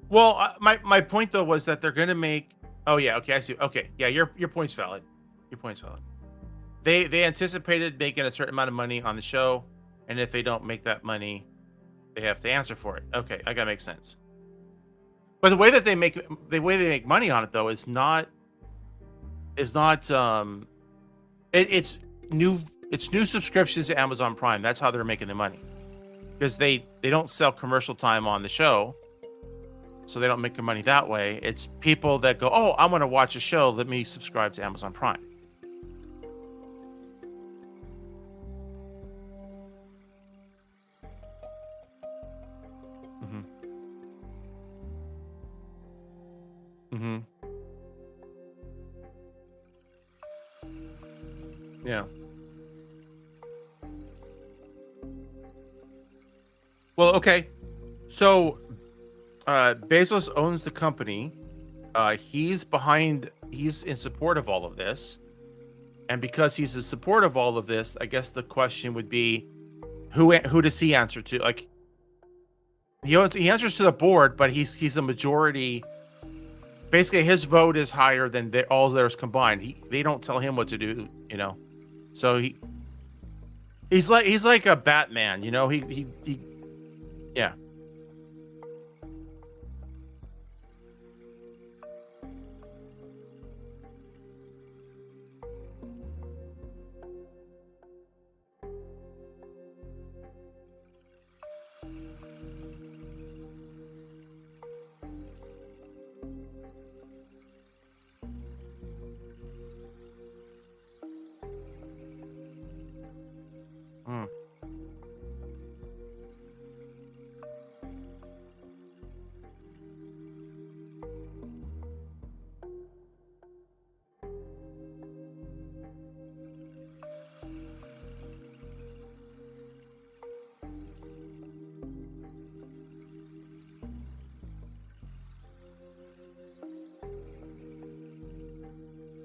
Well, my point though was that they're gonna make. Oh yeah, okay, I see. Okay, yeah, your point's valid. Your point's valid. They anticipated making a certain amount of money on the show, and if they don't make that money, they have to answer for it. Okay, I gotta make sense. But the way they make money on it though is not it's new it's new subscriptions to Amazon Prime. That's how they're making the money because they don't sell commercial time on the show, so they don't make their money that way. It's people that go, oh, I want to watch a show. Let me subscribe to Amazon Prime. Hmm. Hmm. Yeah. Well, okay. So Bezos owns the company. He's in support of all of this. And because he's in support of all of this, I guess the question would be who does he answer to? Like he answers to the board, but he's the majority. Basically, his vote is higher than all theirs combined. They don't tell him what to do. So he's like a Batman. He yeah. Mm.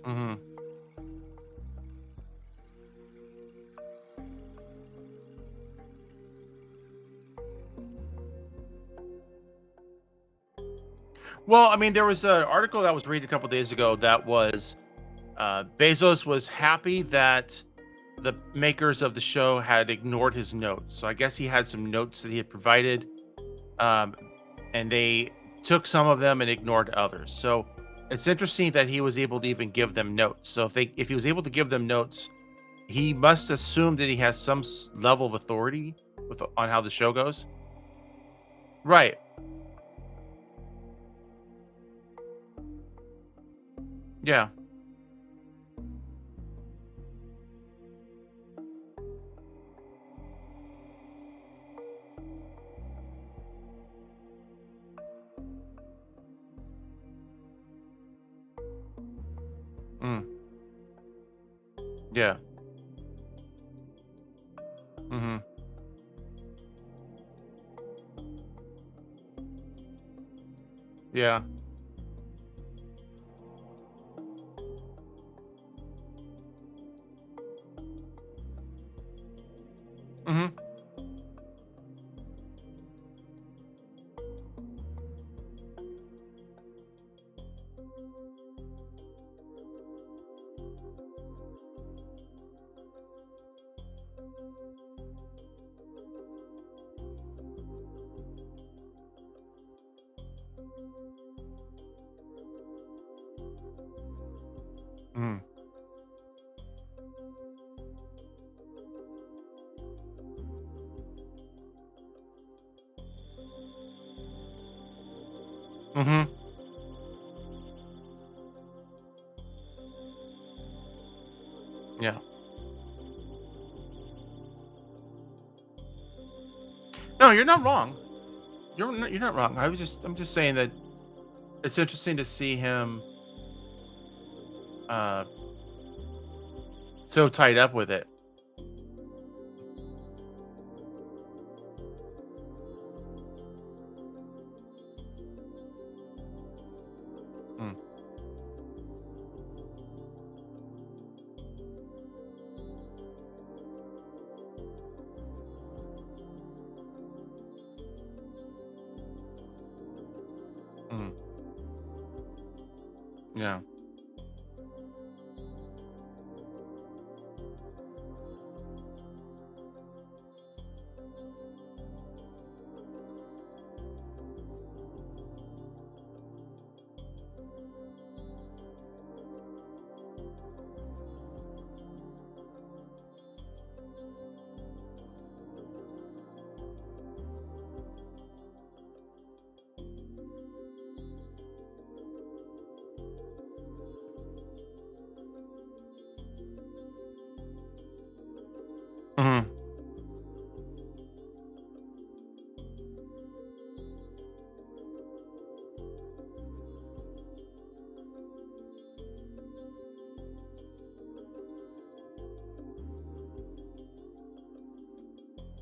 Hmm. Well, I mean, there was an article that was read a couple days ago that was Bezos was happy that the makers of the show had ignored his notes. So I guess he had some notes that he had provided, um, and they took some of them and ignored others. So it's interesting that he was able to even give them notes. So if he was able to give them notes, he must assume that he has some level of authority on how the show goes. Right. Yeah. Mm. Yeah. Hmm. Yeah. Hmm. Hmm. Hmm. Yeah. No, you're not wrong. You're not wrong. I'm just saying that it's interesting to see him uh so tied up with it. Mm. Mm. Yeah. Hmm.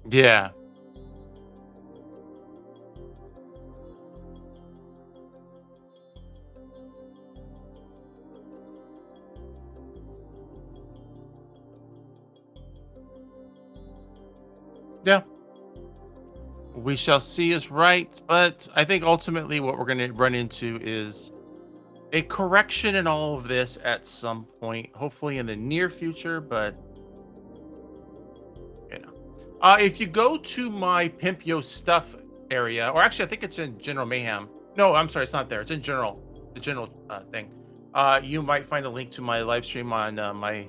Yeah. Yeah. We shall see is right, but I think ultimately what we're going to run into is a correction in all of this at some point, hopefully in the near future, but you know. If you go to my Pimp Yo Stuff area, or actually I think it's in General Mayhem. No, I'm sorry, it's not there. It's in General, the General thing. You might find a link to my live stream on my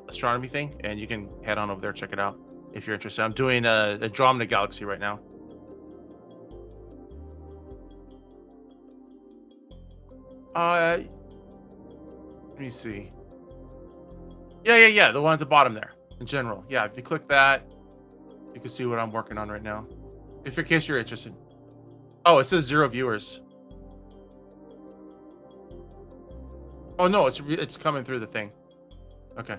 astronomy thing, and you can head on over there, check it out if you're interested. I'm doing a Andromeda Galaxy right now. Let me see. Yeah. The one at the bottom there in general. Yeah, if you click that, you can see what I'm working on right now. If in case you're interested. Oh, it says 0 viewers. Oh no, it's coming through the thing. Okay.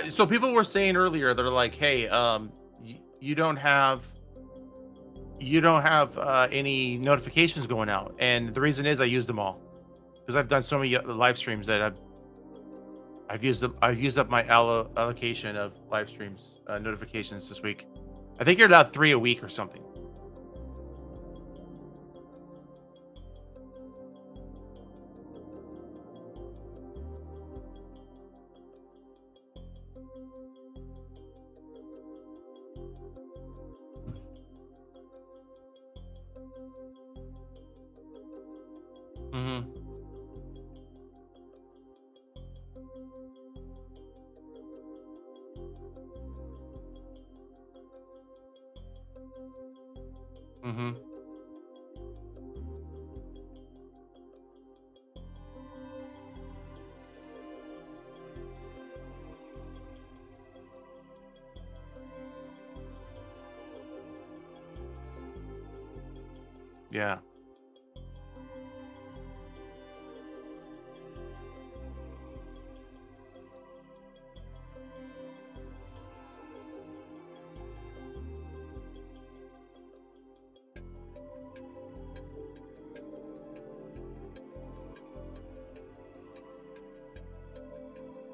So people were saying earlier, they're like, "Hey, you don't have any notifications going out," and the reason is I used them all because I've done so many live streams that I've used up my allocation of live streams notifications this week. I think you're allowed 3 a week or something. Mhm. Mhm. Yeah.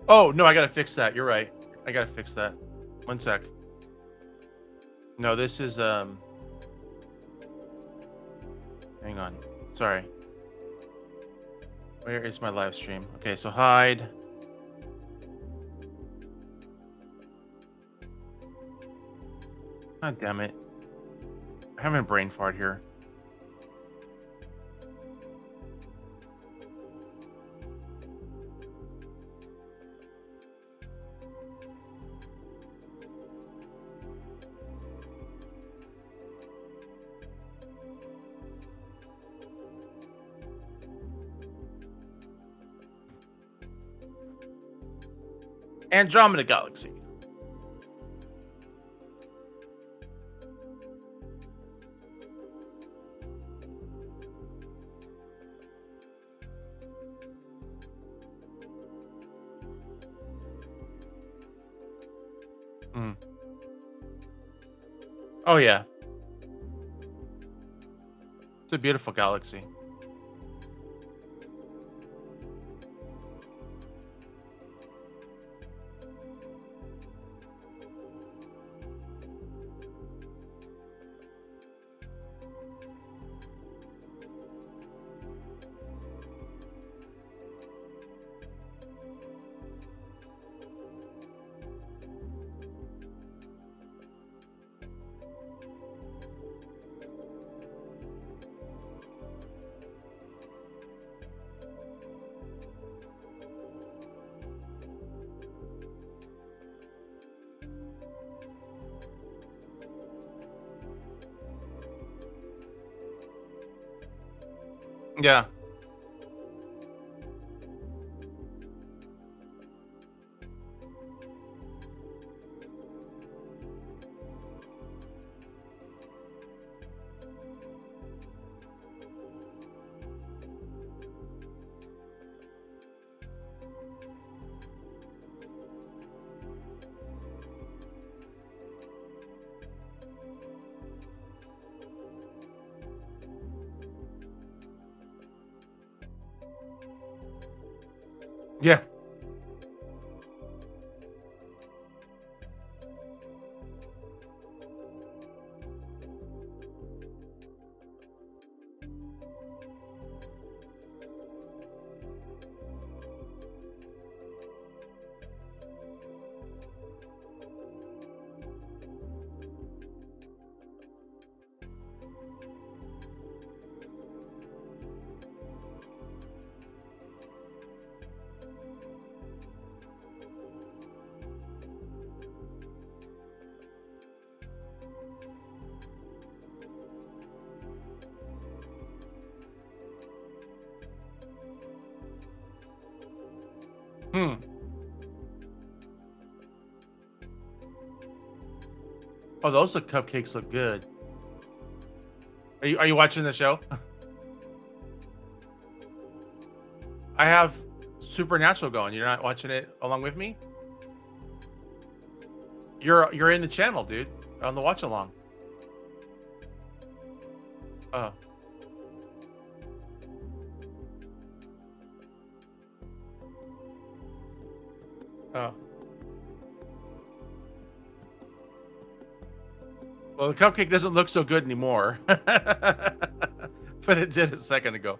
Oh, no, I gotta fix that. You're right. I gotta fix that. One sec. No, this is, hang on. Sorry. Where is my live stream? Okay, so hide. God damn it. I'm having a brain fart here. Andromeda Galaxy. Mm. Oh, yeah. It's a beautiful galaxy. Yeah. Yeah. Hmm. Oh, those look cupcakes look good. Are you watching the show? I have Supernatural going. You're not watching it along with me? You're in the channel, dude, on the watch along. Oh, oh. Well, the cupcake doesn't look so good anymore, but it did a second ago.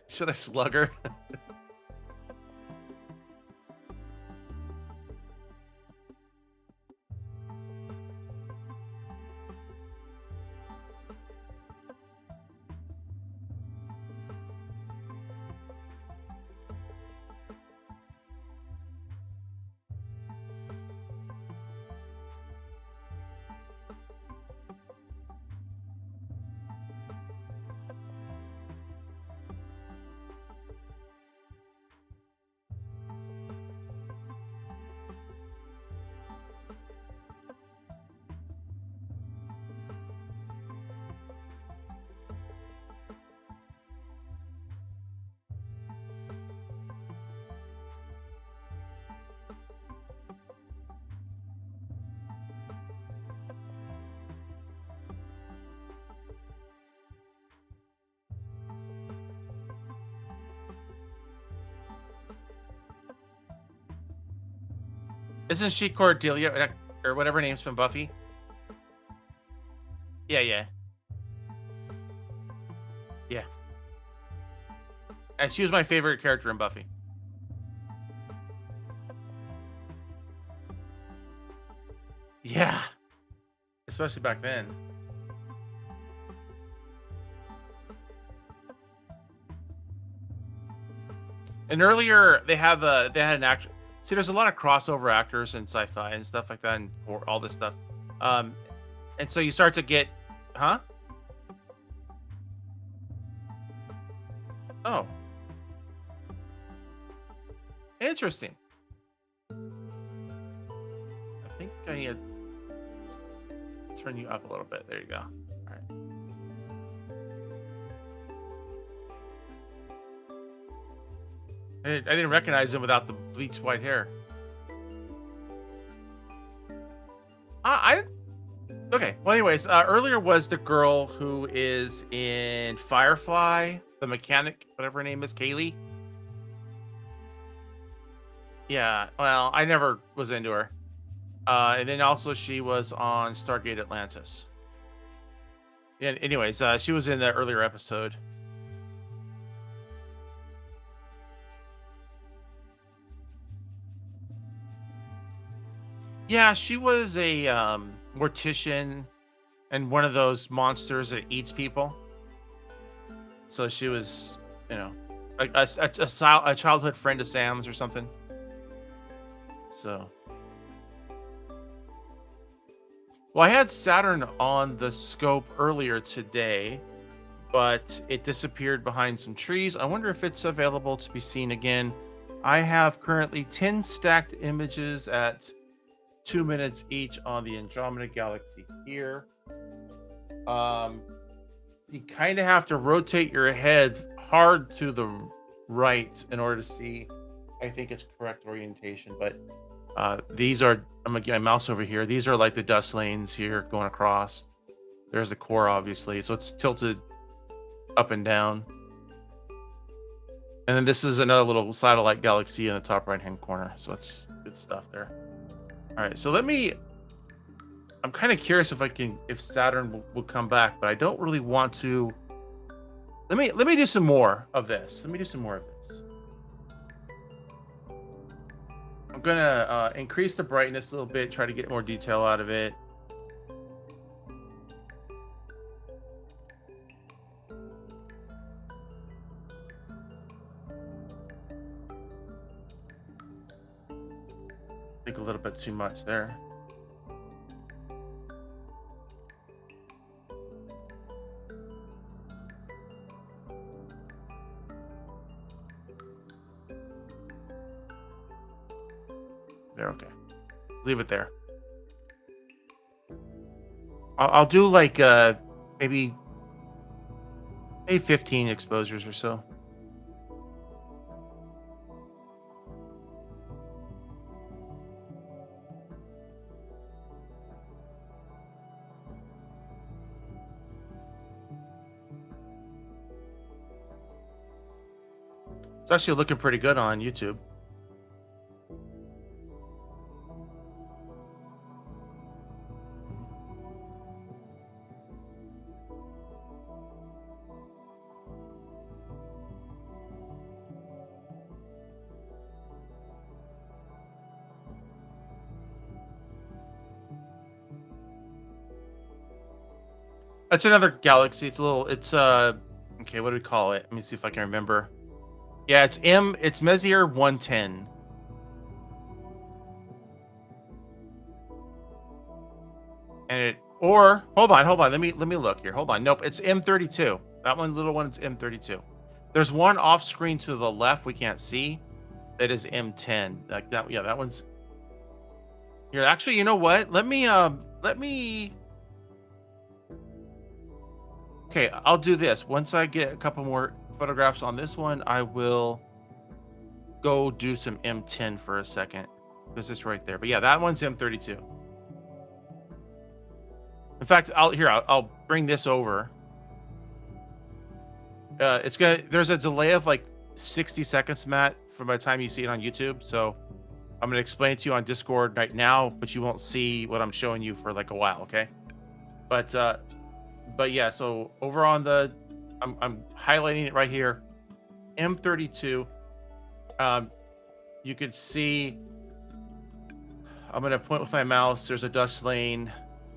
Should I slug her? Isn't she Cordelia or whatever her name's from Buffy? Yeah, yeah, yeah. And she was my favorite character in Buffy. Yeah, especially back then. And earlier they had an actor. See, there's a lot of crossover actors in sci-fi and stuff like that, and or all this stuff. Um, and so you start to get, huh? Oh, interesting. I think I need to turn you up a little bit. There you go. All right. I didn't recognize him without the bleached white hair. I okay. Well, anyways, earlier was the girl who is in Firefly, the mechanic, whatever her name is, Kaylee. Yeah. Well, I never was into her. And then also she was on Stargate Atlantis. Yeah. Anyways, she was in the earlier episode. Yeah, she was a mortician and one of those monsters that eats people. So she was, you know, a childhood friend of Sam's or something. So, well, I had Saturn on the scope earlier today, but it disappeared behind some trees. I wonder if it's available to be seen again. I have currently 10 stacked images at 2 minutes each on the Andromeda Galaxy here. Um, you kind of have to rotate your head hard to the right in order to see, I think it's correct orientation. But these are, I'm gonna get my mouse over here. These are like the dust lanes here going across. There's the core, obviously. So it's tilted up and down. And then this is another little satellite galaxy in the top right-hand corner. So it's good stuff there. All right, so I'm kind of curious if Saturn will come back, but I don't really want to. Let me do some more of this. Let me do some more of this. I'm gonna increase the brightness a little bit, try to get more detail out of it. I think a little bit too much there. There, okay. Leave it there. I'll do like maybe 15 exposures or so. It's actually looking pretty good on YouTube. It's another galaxy. It's a little. It's okay. What do we call it? Let me see if I can remember. Yeah, it's M. It's Messier 110. And it or hold on. Let me look here. Hold on. Nope, it's M32. That one little one's M32. There's one off screen to the left we can't see that is M10. Like that. Yeah, that one's here. Actually, you know what? Let me okay, I'll do this. Once I get a couple more photographs on this one, I will go do some M10 for a second. Because it's right there. But yeah, that one's M32. In fact, I'll bring this over. There's a delay of like 60 seconds, Matt, from by the time you see it on YouTube. So I'm gonna explain it to you on Discord right now, but you won't see what I'm showing you for like a while, okay? But yeah, so over on I'm highlighting it right here, M32. You could see I'm gonna point with my mouse. There's a dust lane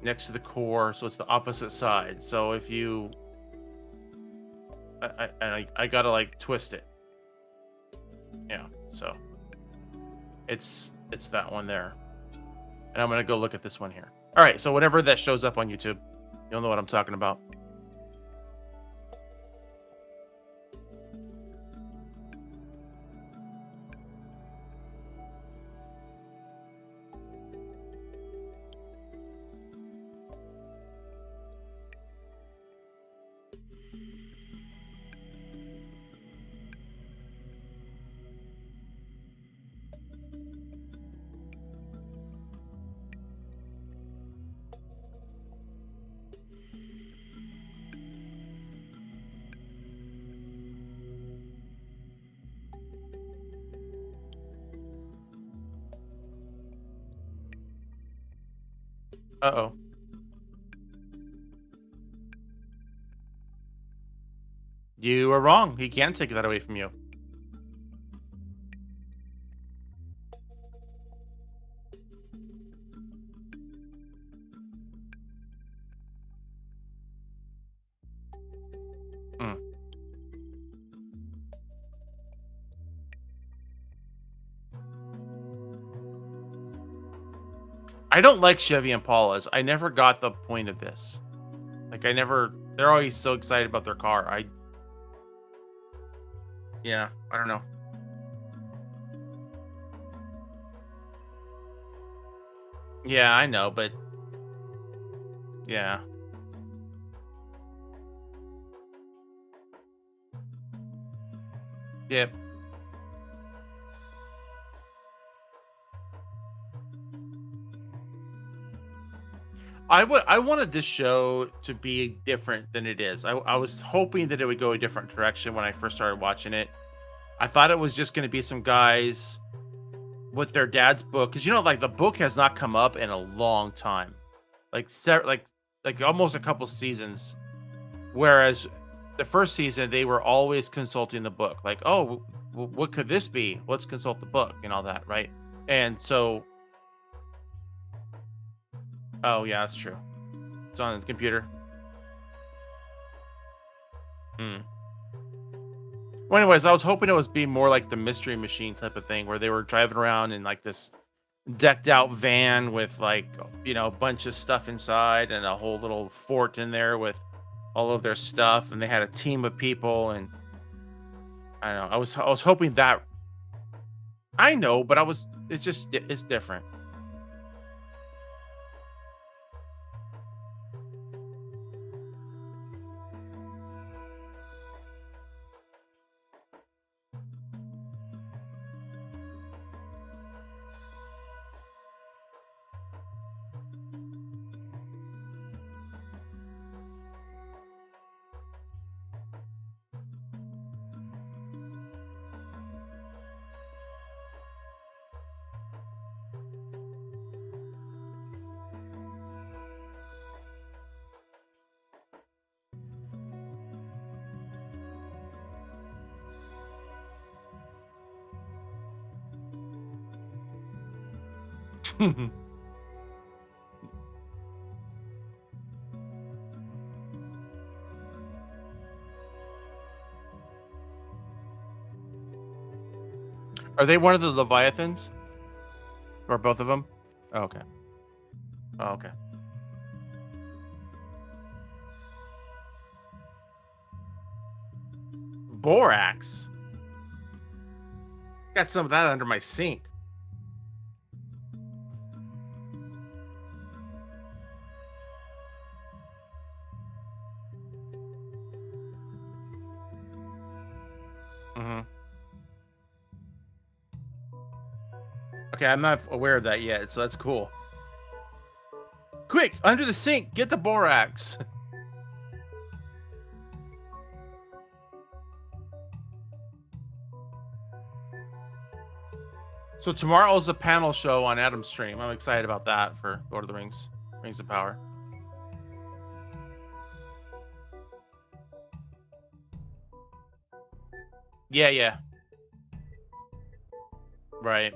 next to the core, so it's the opposite side. So if you, I gotta like twist it. Yeah, so it's that one there, and I'm gonna go look at this one here. All right, so whenever that shows up on YouTube, you'll know what I'm talking about. Uh-oh. You are wrong. He can take that away from you. Hmm. I don't like Chevy Impalas. I never got the point of this. Like they're always so excited about their car. Yeah, I don't know. Yeah, I know, but yeah. Yep. I wanted this show to be different than it is. I was hoping that it would go a different direction when I first started watching it. I thought it was just going to be some guys with their dad's book, because like the book has not come up in a long time, like like almost a couple seasons. Whereas the first season they were always consulting the book, like, oh, what could this be? Let's consult the book and all that, right? And so, oh yeah, that's true. It's on the computer. Hmm. Well, anyways, I was hoping it was be more like the Mystery Machine type of thing, where they were driving around in like this decked out van with like a bunch of stuff inside and a whole little fort in there with all of their stuff, and they had a team of people, and I don't know. I was hoping that. I know, but it's different. Are they one of the Leviathans? Or both of them? Oh, okay. Oh, okay. Borax. Got some of that under my sink. Mhm. Okay, I'm not aware of that yet, so that's cool. Quick, under the sink, get the borax. So tomorrow's a panel show on Adam's stream. I'm excited about that for Lord of the Rings, Rings of Power. Yeah, yeah. Right.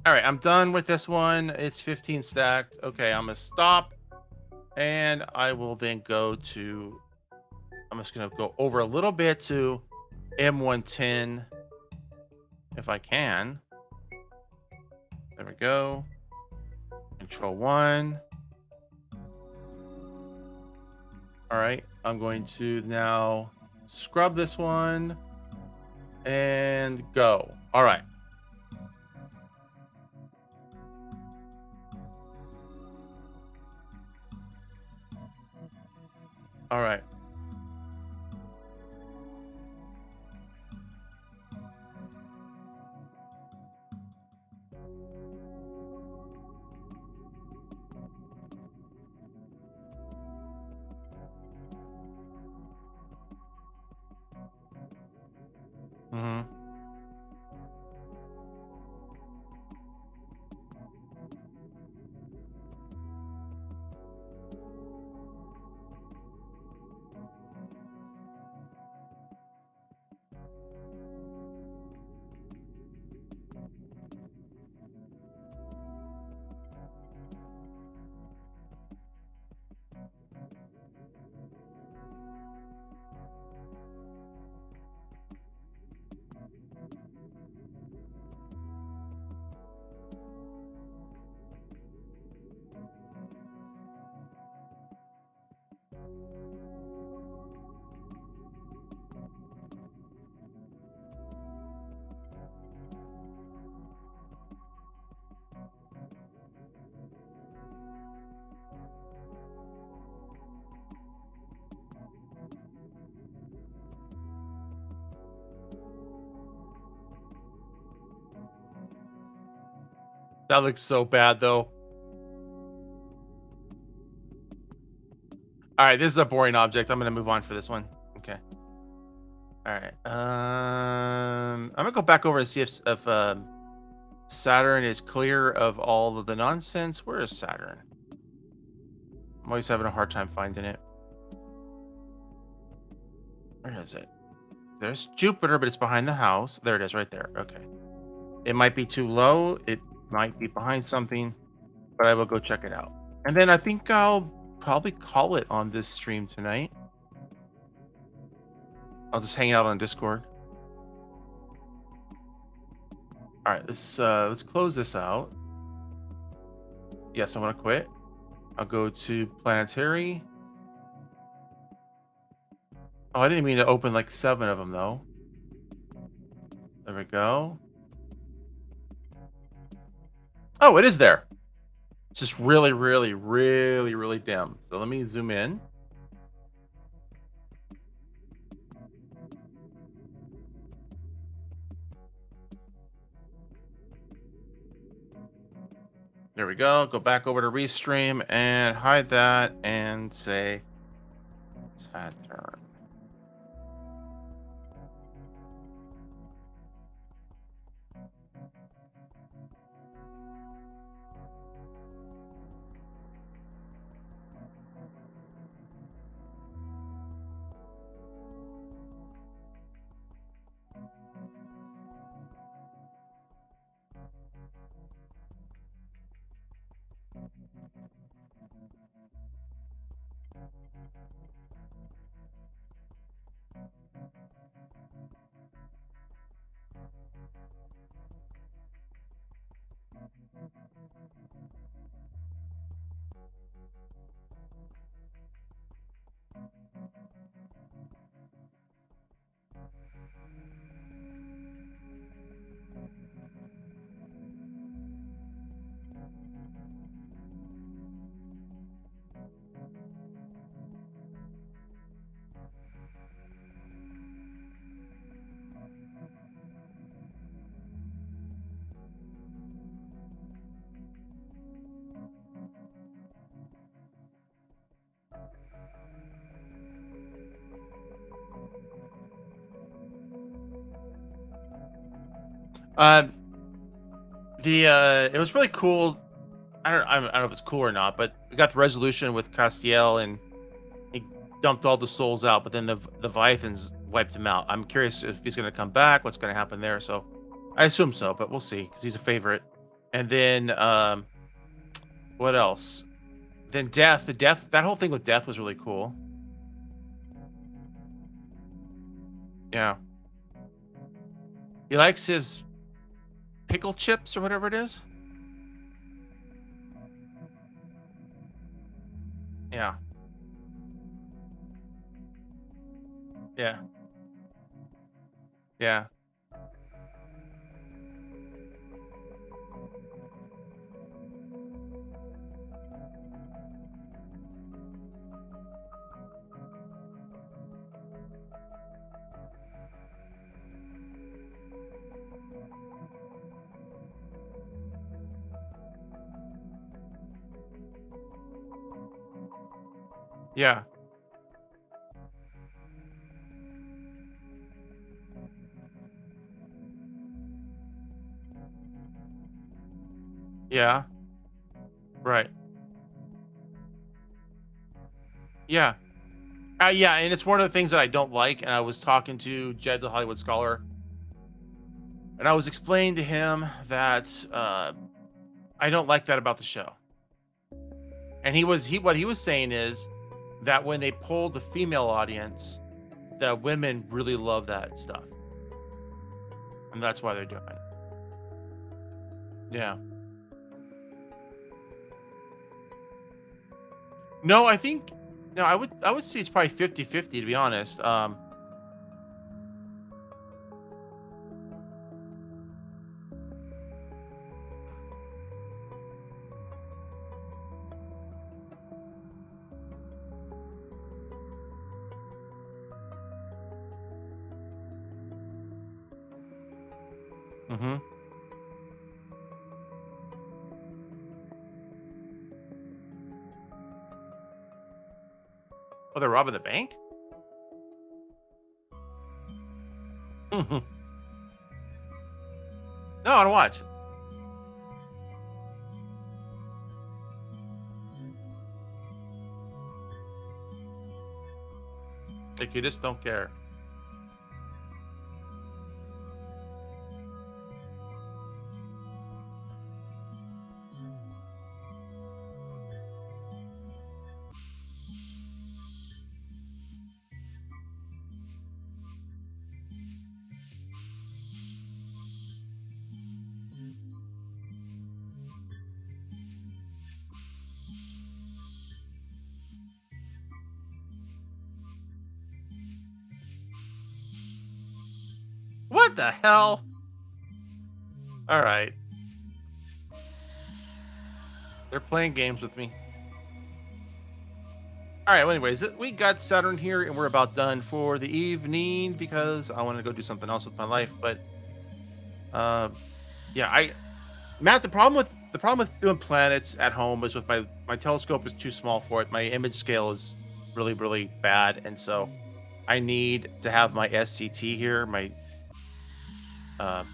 All right, I'm done with this one. It's 15 stacked. Okay, I'm gonna stop and I will then go to, I'm just gonna go over a little bit to M110 if I can. There we go. Control 1. All right, I'm going to now scrub this one and go. All right. All right. Mhm. That looks so bad though. All right, this is a boring object. I'm gonna move on for this one. Okay. All right. I'm gonna go back over and see if Saturn is clear of all of the nonsense. Where is Saturn? I'm always having a hard time finding it. Where is it? There's Jupiter, but it's behind the house. There it is, right there. Okay. It might be too low. It might be behind something, but I will go check it out. And then I think I'll probably call it on this stream tonight. I'll just hang out on Discord. All right, let's close this out. Yes, I want to quit. I'll go to planetary. Oh, I didn't mean to open like 7 of them though. There we go. Oh, it is there. It's just really, really, really, really dim. So let me zoom in. There we go. Go back over to restream and hide that and say Saturn. Uh, it was really cool. I don't know if it's cool or not, but we got the resolution with Castiel, and he dumped all the souls out, but then the Leviathans wiped him out. I'm curious if he's going to come back. What's going to happen there? So I assume so, but we'll see because he's a favorite. And then what else? Then death. The death. That whole thing with death was really cool. Yeah, he likes his pickle chips or whatever it is. Yeah, yeah, yeah, yeah, yeah. Right. Yeah. Yeah, and it's one of the things that I don't like. And I was talking to Jed, the Hollywood Scholar, and I was explaining to him that I don't like that about the show. And he what he was saying is that when they polled the female audience, the women really love that stuff, and that's why they're doing it. Yeah. No, I think no, I would say it's probably 50-50 to be honest. Mhm. Oh, they're robbing the bank? No, I don't watch. Like you just don't care. What the hell? All right. They're playing games with me. All right. Well, anyways, we got Saturn here, and we're about done for the evening because I want to go do something else with my life. But uh, yeah, Matt, the problem with doing planets at home is with my telescope is too small for it. My image scale is really really bad, and so I need to have my SCT here, uh,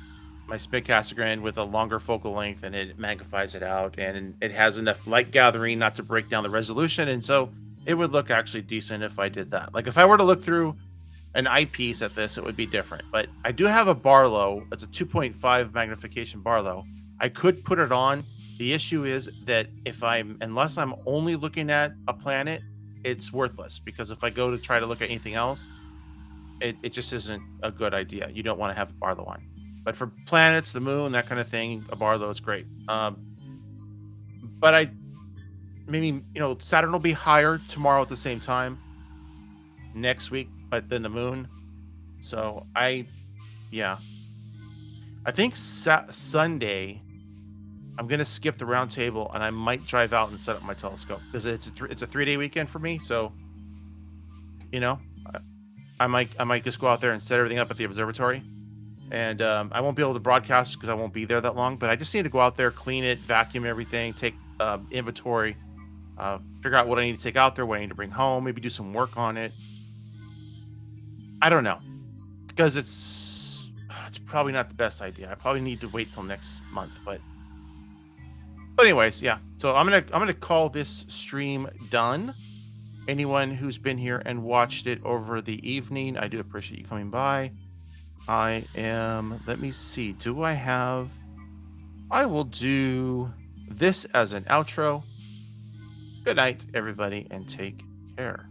my spitcastogram with a longer focal length, and it magnifies it out, and it has enough light gathering not to break down the resolution, and so it would look actually decent if I did that. Like if I were to look through an eyepiece at this, it would be different. But I do have a Barlow. It's a 2.5 magnification Barlow. I could put it on. The issue is that unless I'm only looking at a planet, it's worthless because if I go to try to look at anything else, it just isn't a good idea. You don't want to have a Barlow on. But for planets, the moon, that kind of thing, a Barlow is great. But maybe Saturn will be higher tomorrow at the same time next week, but then the moon. So Yeah. I think Sunday, I'm gonna skip the round table, and I might drive out and set up my telescope because it's a 3-day weekend for me. So you know, I, I might just go out there and set everything up at the observatory, and I won't be able to broadcast because I won't be there that long. But I just need to go out there, clean it, vacuum everything, take inventory, figure out what I need to take out there, what I need to bring home, maybe do some work on it. I don't know because it's probably not the best idea. I probably need to wait till next month, but anyways, yeah. So I'm gonna call this stream done. Anyone who's been here and watched it over the evening, I do appreciate you coming by. I am. Let me see. Do I have? I will do this as an outro. Good night, everybody, and take care.